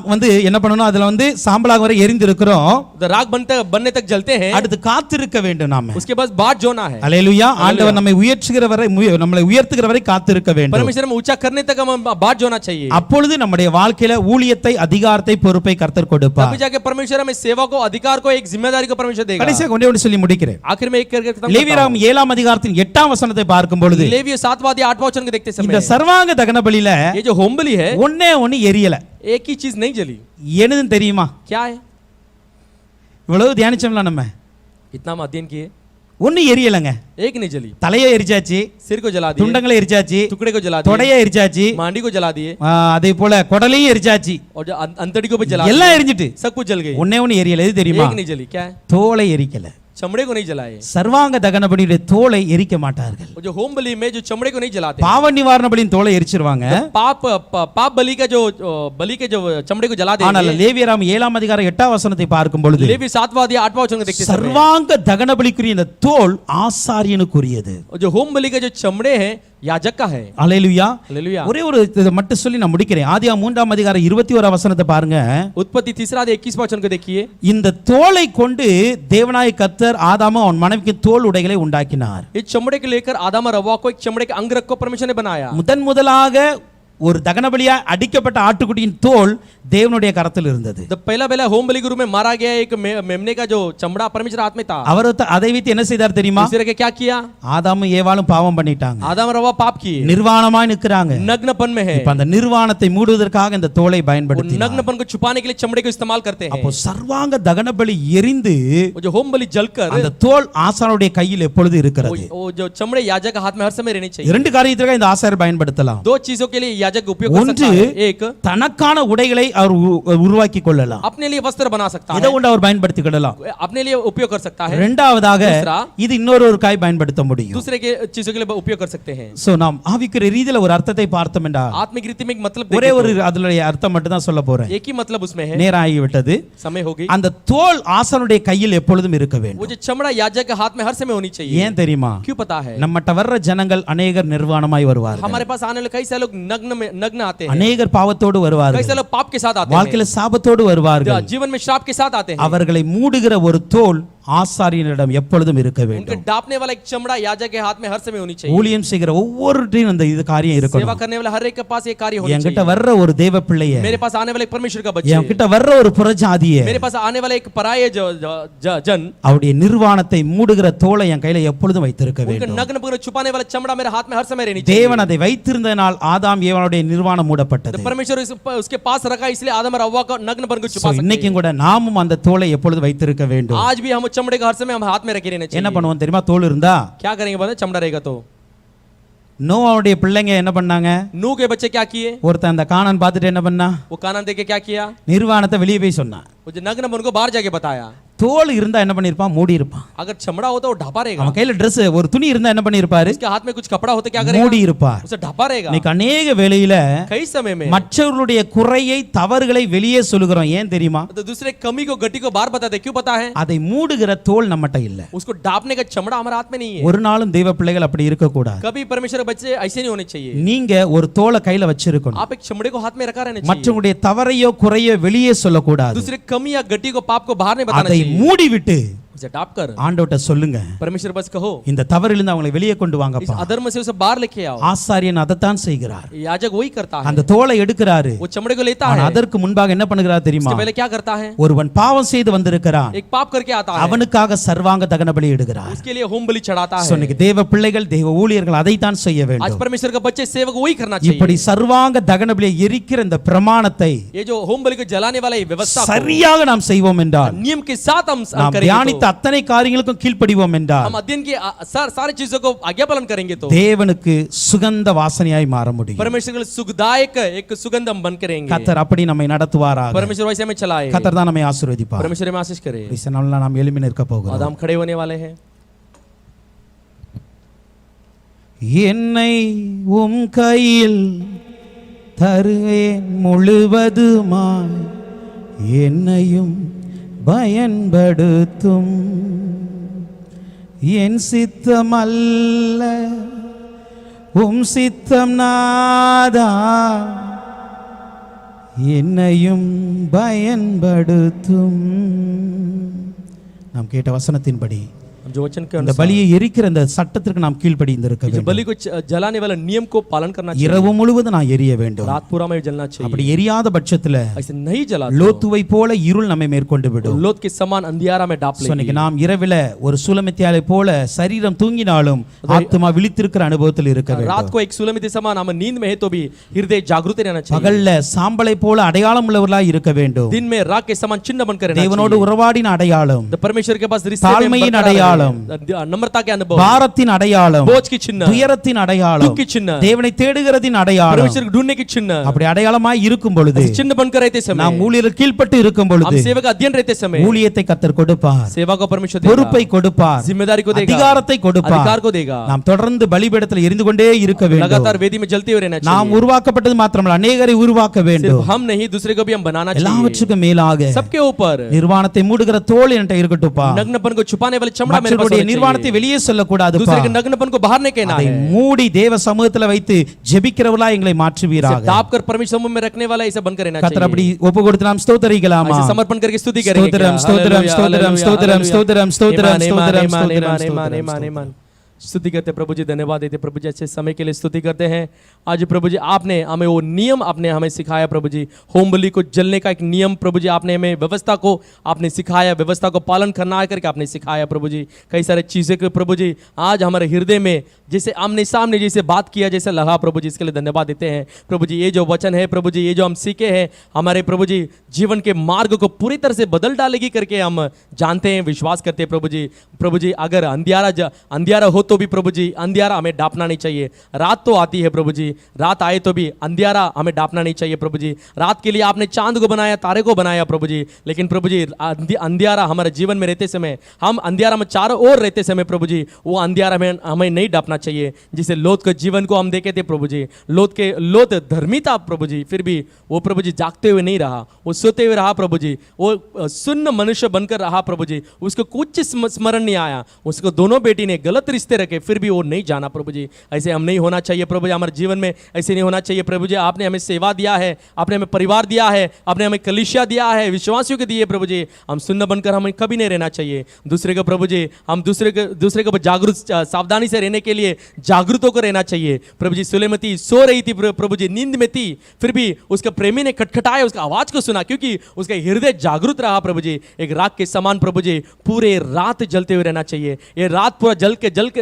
என்ன பண்ணணும், அதுல சாம்பலாக வரை எரிந்து இருக்கிறோம். राख बनने तक जलते हैं, அடுத்து காத்திருக்க வேண்டும் நாம. उसके बाद बाट जोना है. அல்லேலூயா. ஆண்டவர் நம்மை உயர்த்துகிற வரை நம்மளை உயர்த்துகிற வரை காத்திருக்க வேண்டும். परमेश्वर में ऊंचा करने तक हम बाट जोना चाहिए. அப்பொழுது நம்முடைய வாழ்க்கையில ஊழியத்தை, அதிகாரத்தை, பொறுப்பை கர்த்தர் கொடுப்பார். तभी जाके परमेश्वर हमें सेवा को, अधिकार को, एक जिम्मेदारी को परमेश्वर देगा. கடைசியாக ஒன்றே சொல்லி முடிக்கிறேன். आखिर में एक करके खत्म. லேவியராகமம் 7 ஆம் அதிகாரத்தின் 8 ஆம் வசனத்தை பார்க்கும் பொழுது, लेविय 7वां अध्याय 8वां वचन को देखते இந்த समय சர்வாங்க தகன பலியில ये जो होम बलि है, ஒண்ணே ஒண்ணு எரியல. एक ही चीज नहीं जली. என்னதுன்னு தெரியுமா? क्या है? இவ்வளவு தியானிச்சோம்ல நம்ம, इतना हम अध्ययन किए, ஒண்ணு எரியலங்க. एक नहीं जली. தலையை எரிச்சாச்சு, सिर को जला दिए, துண்டங்களை எரிச்சாச்சு, टुकड़े को जला दिए, தொடையை எரிச்சாச்சு, मांडी को जला दिए, அதே போல குடலையும் எரிச்சாச்சு, और जो अंतड़ी को भी जला எல்லாம் दिया, எரிஞ்சிட்டு सब कुछ जल गई. ஒண்ணே ஒண்ணு எரியல. எது தெரியுமா? एक नहीं जली. क्या है? தோலை எரிக்கல. चमड़े को नहीं जलाए. சர்வாங்க தகன பலியுடைய தோலை எரிக்க மாட்டார்கள். और जो होम बलि में जो चमड़े को नहीं जलाते, பாவ நிவாரண பலியின் தோலை எரிச்சிருவாங்க. पाप बलि का जो बलि के जो चमड़े को जला ஆனால் देंगे. லேவியராகமம் 7 ஆம் அதிகாரம் 8 ஆம் வசனத்தை பார்க்கும் பொழுது, लेवी 7वां अध्याय 8वां वचन को देखते समय சர்வாங்க தகன பலிக்குரிய இந்த தோல் ஆசாரியனுக்குரியது. और जो होम बलि के जो चमड़े हैं याजक का है. அல்லேலூயா. हालेलुया. ஒரே ஒரு இதை மட்டும் சொல்லி நான் முடிக்கிறேன். ஆதியாகமம் 3 ஆம் அதிகாரம் 21 ஆம் வசனத்தை பாருங்க. उत्पत्ति 3 अध्याय 21वां वचन को देखिए. இந்த தோலை கொண்டு தேவனாய கர்த்தர் ஆதாமும் அவன் மனைவிக்கு தோல் உடைகளை உண்டாக்கினார். इस चमड़े को लेकर आदम और हव्वा को एक चमड़े के अंगरख को परमेश्वर ने बनाया. முதலாக ஒரு தகனபலியா அடிக்கப்பட்ட ஆட்டுக்குட்டியின் தோல் தேவனுடைய கரத்தில் இருந்தது. तो पहला होम बलि के रूप में मारा गया एक मेमने का जो चमड़ा परमेश्वर हाथ में था. அவர் அதை வைத்து என்ன செய்தார் தெரியுமா? दूसरे के क्या किया? ஆதாமும் ஏவாளும் பாவம் பண்ணிட்டாங்க. आदम और हव्वा पाप किए, நிர்வாணமாய் நிற்கிறாங்க. नग्नपन में है. இப்ப அந்த நிர்வாணத்தை மூடுவதற்காக இந்த தோலை பயன்படுத்தினார். नग्नपन को छुपाने के लिए चमड़े को इस्तेमाल करते हैं. அப்போ சர்வாங்க தகனபலி எரிந்து जो होम बलि जलकर அந்த தோல் ஆசாரியனுடைய கையில் எப்பொழுது இருக்கிறது. वो जो चमड़े याजक के हाथ में हर समय रहनी चाहिए. இரண்டு காரியத்திற்காக இந்த ஆசாரியர் பயன்படுத்தலாம். दो चीजों के लिए याजक उपयोग कर सकता है. एक தனக்கான உடைகளை அவர் உருவாக்கி கொள்ளலாம். अपने लिए वस्त्र बना सकता है. இதை கொண்டு அவர் பயன்படுத்திக் கொள்ளலாம். अपने लिए उपयोग कर सकता है. இரண்டாவதாக இது இன்னொரு காய் பயன்படுத்த முடியும். दूसरे के चीजों के लिए उपयोग कर सकते हैं. சோ நாம் ஆவிக்குரிய ரீதியில ஒரு அர்த்தத்தை பார்த்தோம் என்றால், आत्मिक रीति में एक मतलब ஒரே ஒரு அதனுடைய அர்த்தம் மட்டும் தான் சொல்ல போறேன். एक ही मतलब उसमें है. நேரம் ஆகிவிட்டது. समय हो गई. அந்த தோல் ஆசாரியனுடைய கையில் எப்பொழுதும் இருக்க வேண்டும். वो जो चमड़ा याजक के हाथ में हर समय होनी चाहिए. ஏன் தெரியுமா? क्यों पता है? நம்மட்ட வர்ற ஜனங்கள் अनेகர் நிர்வாணமாய் வருவார்கள். हमारे पास आने वाले कई सारे लोग नग्न आते हैं. अनेகர் பாவத்தோடு कई வருவார்கள். सारे लोग पाप के साथ आते हैं. வாழ்க்கையில சாபத்தோடு வருவார்கள். जीवन में श्राप के साथ आते हैं. அவர்களை மூடுகிற ஒரு தோல் ஆசாரியனிடம் எப்பொழுதும் இருக்க उनके வேண்டும். डापने वाला एक चमड़ा याजक के हाथ में हर समय होनी चाहिए. ஊழியம் செய்கிற ஒவ்வொருத்தையும் அந்த இது காரியம் सेवा இருக்கணும். करने वाला हर एक के पास ये कार्य होना என்கிட்ட चाहिए. வர்ற ஒரு தேவ பிள்ளைய, मेरे पास आने वाले एक परमेश्वर का बच्चे, என்கிட்ட வர்ற ஒரு புறஜாதிய, मेरे पास आने वाला एक पराये जन, அவருடைய நிர்வாணத்தை மூடுகிற தோலை என் கையில எப்பொழுதும் வைத்திருக்க उनके வேண்டும். नग्न को छुपाने वाला चमड़ा मेरे हाथ में हर समय रहनी चाहिए. தேவன் அதை வைத்திருந்தனால் ஆதாம் ஏவாளுடைய நிர்வாணம் மூடப்பட்டது. परमेश्वर उसके पास रखा, इसलिए आदम और हव्वा का नग्नपन को छुपा सकते हैं. இன்னைக்கும் கூட நாமும் அந்த தோலை எப்பொழுது வைத்திருக்க வேண்டும். आज भी हम चमड़े का हर समय हम हाथ में रखे रहने என்ன चाहिए. பண்ணுவோம் தெரியுமா? தோல் இருந்தா क्या करेंगे पता है? चमड़ा रहेगा तो. நோவாவுடைய பிள்ளைங்க என்ன பண்ணாங்க? नूह के बच्चे क्या किए? ஒருத்தன் அந்த கானான் பார்த்துட்டு என்ன பண்ணா? वो कानान देख के क्या किया? நிர்வாணத்தை வெளியே போய் சொன்னான். वो जो नग्नपन को बाहर जाके बताया. தோல் இருந்தா என்ன பண்ணிருப்பான்? மூடி இருப்பான். अगर चमड़ा होता वो ढापा रहेगा. அவன் கையில Dress ஒரு துணி இருந்தா என்ன பண்ணிருப்பாரு? उसके हाथ में कुछ कपड़ा होता क्या करेगा? மூடி இருப்பார். उसे ढापा रहेगा. இன்னைக்கு अनेक வேளையில कई समय में மற்றவர்களுடைய குறையை, தவறுகளை வெளியே சொல்லுகிறோம். ஏன் தெரியுமா? तो दूसरे कमी को, गति को बाहर बताते. क्यों पता है? அதை மூடுகிற தோல் நம்மட்ட இல்ல. उसको ढापने का चमड़ा हमारे हाथ में नहीं है. ஒரு நாளும் தெய்வ பிள்ளைகள் அப்படி இருக்க கூடாது. कभी परमेश्वर के बच्चे ऐसे नहीं होने चाहिए. நீங்க ஒரு தோலை கையில வச்சிருக்கணும். आप एक चमड़े को हाथ में रखा रहना चाहिए. மற்றவங்களுடைய தவறையோ குறையோ வெளியே சொல்லக்கூடாது. दूसरे कमी या गति को, पाप को बाहर नहीं बताना அதை चाहिए. மூடி விட்டு उसे ढाप कर ஆண்டவர்ட்ட சொல்லுங்க, परमेश्वर बस कहो, இந்த தவறிலிருந்து அவங்களை வெளியே கொண்டு इस வாங்கப்பா. अधर्म से उसे बाहर लेके आओ. ஆசாரியன் அதைத்தான் செய்கிறார். याजक वही करता है. அந்த தோலை எடுக்கிறாரு. वो चमड़े को लेता ஆனா है. அதற்கு முன்பாக என்ன பண்ணுகிறார் தெரியுமா? इसके पहले क्या करता है? ஒருவன் பாவம் செய்து வந்திருக்கிறான். एक पाप करके आता है. அவனுக்காக சர்வாங்க தகன பலி இடுகிறார். उसके लिए होम बलि चढ़ाता है. இன்னைக்கு தேவ பிள்ளைகள், தேவ ஊழியர்கள் அதைத்தான் செய்ய आज வேண்டும். परमेश्वर का बच्चे सेवक वही करना चाहिए. இப்படி சர்வாங்க தகன பலியை எரிக்கிற இந்த பிரமாணத்தை ये जो होम बलि को जलाने वाला ये व्यवस्था को சரியாக நாம் செய்வோம் என்றால், नियम के साथ हम நாம் करेंगे தியானித்த तो, அத்தனை காரியங்களுக்கும் கீழ்ப்படிவோம் என்றால், हम अध्ययन की सारी चीजों को आज्ञा पालन करेंगे तो தேவனுக்கு சுகந்த வாசனையாய் மாற முடியும். परमेश्वर के लिए सुखदायक एक सुगंध हम बन करेंगे. கர்த்தர் அப்படி நம்மை நடத்துவாராக. परमेश्वर वैसे हमें चलाए. கர்த்தர் தான் நம்மை ஆசீர்வதிப்பார். परमेश्वर में आशीष करे. इस नाल நாம் எழும்பி நிற்க போகிறோம். आज हम खड़े होने वाले हैं. என்னை உம் கையில் தருவேன் முழுவதுமாய், என்னையும் பயன்படுத்தும். என் சித்தமல்ல உம் சித்தம் நாதா, என்னையும் பயன்படுத்தும். நாம் கேட்ட வசனத்தின்படி हम जो वचन के அந்த अनुसार பலியை எரிக்கிற அந்த சட்டத்திற்கு நாம் கீழ்ப்படிந்திருக்க जो வேண்டும். बलि को जलाने वाला नियम को पालन करना चाहिए। இரவு முழுவதும் நான் எரிய வேண்டும். रात पूरा में जलना அப்படி चाहिए। எரியாத பட்சத்துல ऐसे नहीं जला லோத்துவை போல இருள் நம்மை மேற்கொண்டு விடும். लोथ के समान अंधियारा में डाप இன்னைக்கு लेगी। நாம் இரவில ஒரு சூலமித்தியாலை போல சரீரம் தூங்கினாலும் ஆத்மா விழித்திருக்கிற அனுபவத்தில் இருக்க வேண்டும். रात को एक सुलमित समान हम नींद में है तो भी हृदय जागृत रहना चाहिए। பகல்ல சாம்பலை போல அடையாளம் உள்ளவர்களாய் இருக்க வேண்டும். दिन में राख के समान चिन्ह बनकर रहना தேவனோடு உறவாடின அடையாளம், चाहिए। परमेश्वर के पास रिश्ते में தாழ்மையின் அடையாளம், नम्रता के अनुभव, பாரத்தின் அடையாளம், बोझ की चिन्ह, துயரத்தின் அடையாளம், दुख की चिन्ह, தேவனை தேடுகிறதின் அடையாளம். परमेश्वर को ढूंढने की चिन्ह, அப்படி அடையாளமாய் இருக்கும் பொழுது चिन्ह बनकर रहते समय, நாம் ஊழியர்கள் கீழ்ப்பட்டு இருக்கும் हम பொழுது सेवा का अध्ययन रहते समय ஊழியத்தை கர்த்தர் கொடுப்பார், सेवा को परमेश्वर देगा, பொறுப்பை கொடுப்பார், जिम्मेदारी को देगा, அதிகாரத்தை கொடுப்பார். अधिकार को देगा। நாம் தொடர்ந்து பலிபீடத்தில் எரிந்து கொண்டே இருக்க வேண்டும். लगातार वेदी में जलते हुए रहना நாம் चाहिए। உருவாக்கப்பட்டது மாத்திரமல்ல, अनेகரை உருவாக்க வேண்டும். सिर्फ हम नहीं दूसरे को भी हम बनाना चाहिए। எல்லாவற்றுக்கும் மேலாக सबके ऊपर நிர்வாணத்தை மூடுகிற தோல் என்கிட்ட இருக்கட்டும்பா. नग्नपन को छुपाने वाले चमड़ा मेरे पास மற்றவருடைய होना நிர்வாணத்தை चाहिए। வெளியே சொல்லக்கூடாதுப்பா. दूसरे के नग्नपन को बाहर नहीं कहना அதை है। மூடி தேவ சமூகத்துல வைத்து ஜெபிக்கிறவளா எங்களை மாற்றுவீராக. दाब कर परमेश्वर समूह में रखने वाला ऐसा बनकर रहना கர்த்தர் चाहिए। அப்படி ஒப்பு கொடுத்து நாம் ஸ்தோத்தரிக்கலாமா? ऐसे समर्पण करके स्तुति करेंगे क्या? ஸ்தோத்திரம் ஸ்தோத்திரம் ஸ்தோத்திரம் ஸ்தோத்திரம் ஸ்தோத்திரம் ஸ்தோத்திரம் ஸ்தோத்திரம் स्तुति स्तुति करते प्रभु जी, धन्यवाद देते प्रभु जी, अच्छे समय के लिए स्तुति करते हैं। आज प्रभु जी आपने हमें वो नियम आपने हमें सिखाया प्रभु जी, होम बलि को जलने का एक नियम प्रभु जी आपने हमें व्यवस्था को आपने सिखाया, व्यवस्था को पालन करना है करके आपने सिखाया प्रभु जी। कई सारे चीज़ें को प्रभु जी आज हमारे हृदय में जैसे आमने सामने जैसे बात किया जैसे लगा प्रभु जी, इसके लिए धन्यवाद देते हैं प्रभु जी। ये जो वचन है प्रभु जी, ये जो हम सीखे हैं हमारे प्रभु जी जीवन के मार्ग को पूरी तरह से बदल डालेगी करके हम जानते हैं, विश्वास करते हैं प्रभु जी। प्रभु जी अगर अंधियारा हो तो भी प्रभु जी अंधियारा हमें डांपना नहीं चाहिए। रात तो आती है प्रभु जी, रात आए तो भी अंधियारा हमें डांपना नहीं चाहिए प्रभु जी। रात के लिए आपने चांद को बनाया, तारे को बनाया प्रभु जी, लेकिन प्रभु जी अंधियारा हमारे जीवन में रहते समय, हम अंधियारा में चारों ओर रहते समय प्रभु जी वो अंधियारा में हमें नहीं डांपना चाहिए। जिसे लोथ के जीवन को हम देखे थे प्रभु जी, लोथ धर्मी था प्रभु जी, फिर भी वो प्रभु जी जागते हुए नहीं रहा, वो सोते हुए रहा प्रभु जी, वो सुन्न मनुष्य बनकर रहा प्रभु जी, उसको कुछ स्मरण नहीं आया, उसको दोनों बेटी ने गलत रिश्ते रखे फिर भी वो नहीं जाना प्रभु जी। ऐसे हम नहीं होना चाहिए प्रभु जी, हमारे जीवन में ऐसे नहीं होना चाहिए प्रभु जी। आपने हमें सेवा दिया है, आपने हमें परिवार दिया है, आपने हमें कलीसिया दिया है, विश्वासियों को दिए प्रभु जी, हम सुन्न बनकर हमें कभी नहीं रहना चाहिए। दूसरे को प्रभु जी हम दूसरे को जागरूक सावधानी से रहने के लिए जागरूक होकर रहना चाहिए प्रभु जी। सुलेमती सो रही थी प्रभु जी, नींद में थी, फिर भी उसके प्रेमी ने खटखटाया, उसका आवाज को सुना क्योंकि उसका हृदय जागरूक रहा प्रभु जी। एक राख के समान प्रभु जी पूरे रात जलते हुए रहना चाहिए। ये रात पूरा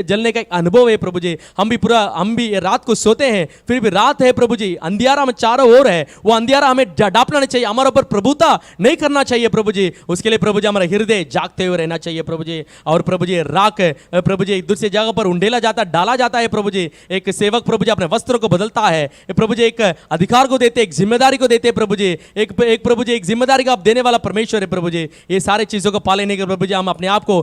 जलने का एक अनुभव है प्रभु जी। हम भी ये रात को सोते हैं, फिर भी रात है प्रभु जी, अंधियारा में चारों ओर है, वो अंधियारा हमें डांपना नहीं चाहिए, हमारे ऊपर प्रभुता नहीं करना चाहिए प्रभु जी। उसके लिए प्रभु जी हमारा हृदय जागते हुए रहना चाहिए प्रभु जी। और प्रभु जी राख प्रभु जी एक दूसरी जगह पर उंडेला जाता, डाला जाता है प्रभु जी। एक सेवक प्रभु जी अपने वस्त्रों को बदलता है प्रभु जी, एक अधिकार को देते, एक जिम्मेदारी को देते प्रभु जी, एक प्रभु जी एक जिम्मेदारी का आप देने वाला परमेश्वर है प्रभु जी। ये सारे चीजों को पालने के प्रभु जी हम अपने आप को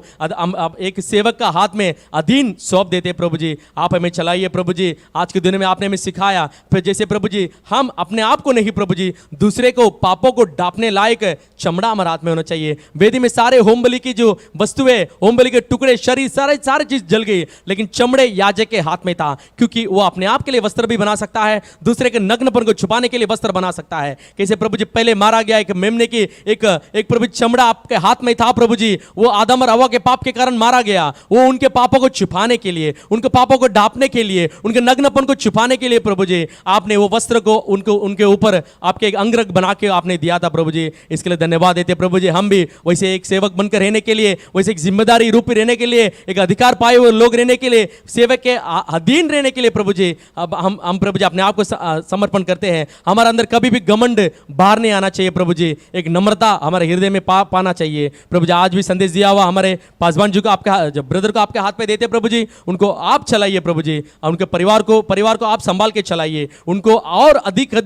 एक सेवक का हाथ में अधीन सौंप देते प्रभु जी। आप हमें चलाइए प्रभु जी। आज के दिन में आपने हमें सिखाया फिर जैसे प्रभु जी हम अपने आप को नहीं प्रभु जी, दूसरे को पापों को डांपने लायक चमड़ा हमारे हाथ में होना चाहिए। वेदी में सारे होम बलि की जो वस्तुएं, होम बलि के टुकड़े, शरीर, सारे चीज जल गई, लेकिन चमड़े याजक के हाथ में था, क्योंकि वो अपने आप के लिए वस्त्र भी बना सकता है, दूसरे के नग्नपन को छुपाने के लिए वस्त्र बना सकता है। कैसे प्रभु जी पहले मारा गया एक मेमने की एक प्रभु चमड़ा आपके हाथ में था प्रभु जी, वो आदम और हव्वा के पाप के कारण मारा गया, वो उनके पापों को छुपाने के लिए, उनके पापों को ढांपने के लिए, उनके नग्नपन को छुपाने के लिए प्रभु जी आपने वो वस्त्र को उनके ऊपर आपके एक अंगरख बना के आपने दिया था प्रभु जी। इसके लिए धन्यवाद देते प्रभु जी। हम भी वैसे एक सेवक बनकर रहने के लिए, वैसे एक जिम्मेदारी रूप रहने के लिए, एक अधिकार पाए हुए लोग रहने के लिए, सेवक के अधीन रहने के लिए प्रभु जी अब हम प्रभु जी अपने आप को समर्पण करते हैं। हमारे अंदर कभी भी घमंड बाहर नहीं आना चाहिए प्रभु जी, एक नम्रता हमारे हृदय में पाना चाहिए प्रभु जी। आज भी संदेश दिया हुआ हमारे पासवान जी को आपके ब्रदर को आपके हाथ पे देते प्रभु जी, उनको आप चलाइए प्रभु जी, उनके परिवार को आप संभाल के चलाइए, उनको और अधिक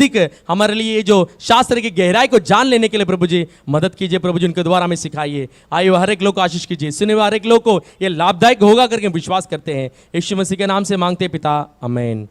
हमारे लिए जो शास्त्र की गहराई को जान लेने के लिए प्रभु जी मदद कीजिए प्रभु जी, उनके द्वारा हमें सिखाइए। आइए हर एक लोग को आशीष कीजिए, सुने हुए हर एक लोग को ये लाभदायक होगा करके विश्वास करते हैं। यीशु मसीह के नाम से मांगते पिता, आमीन।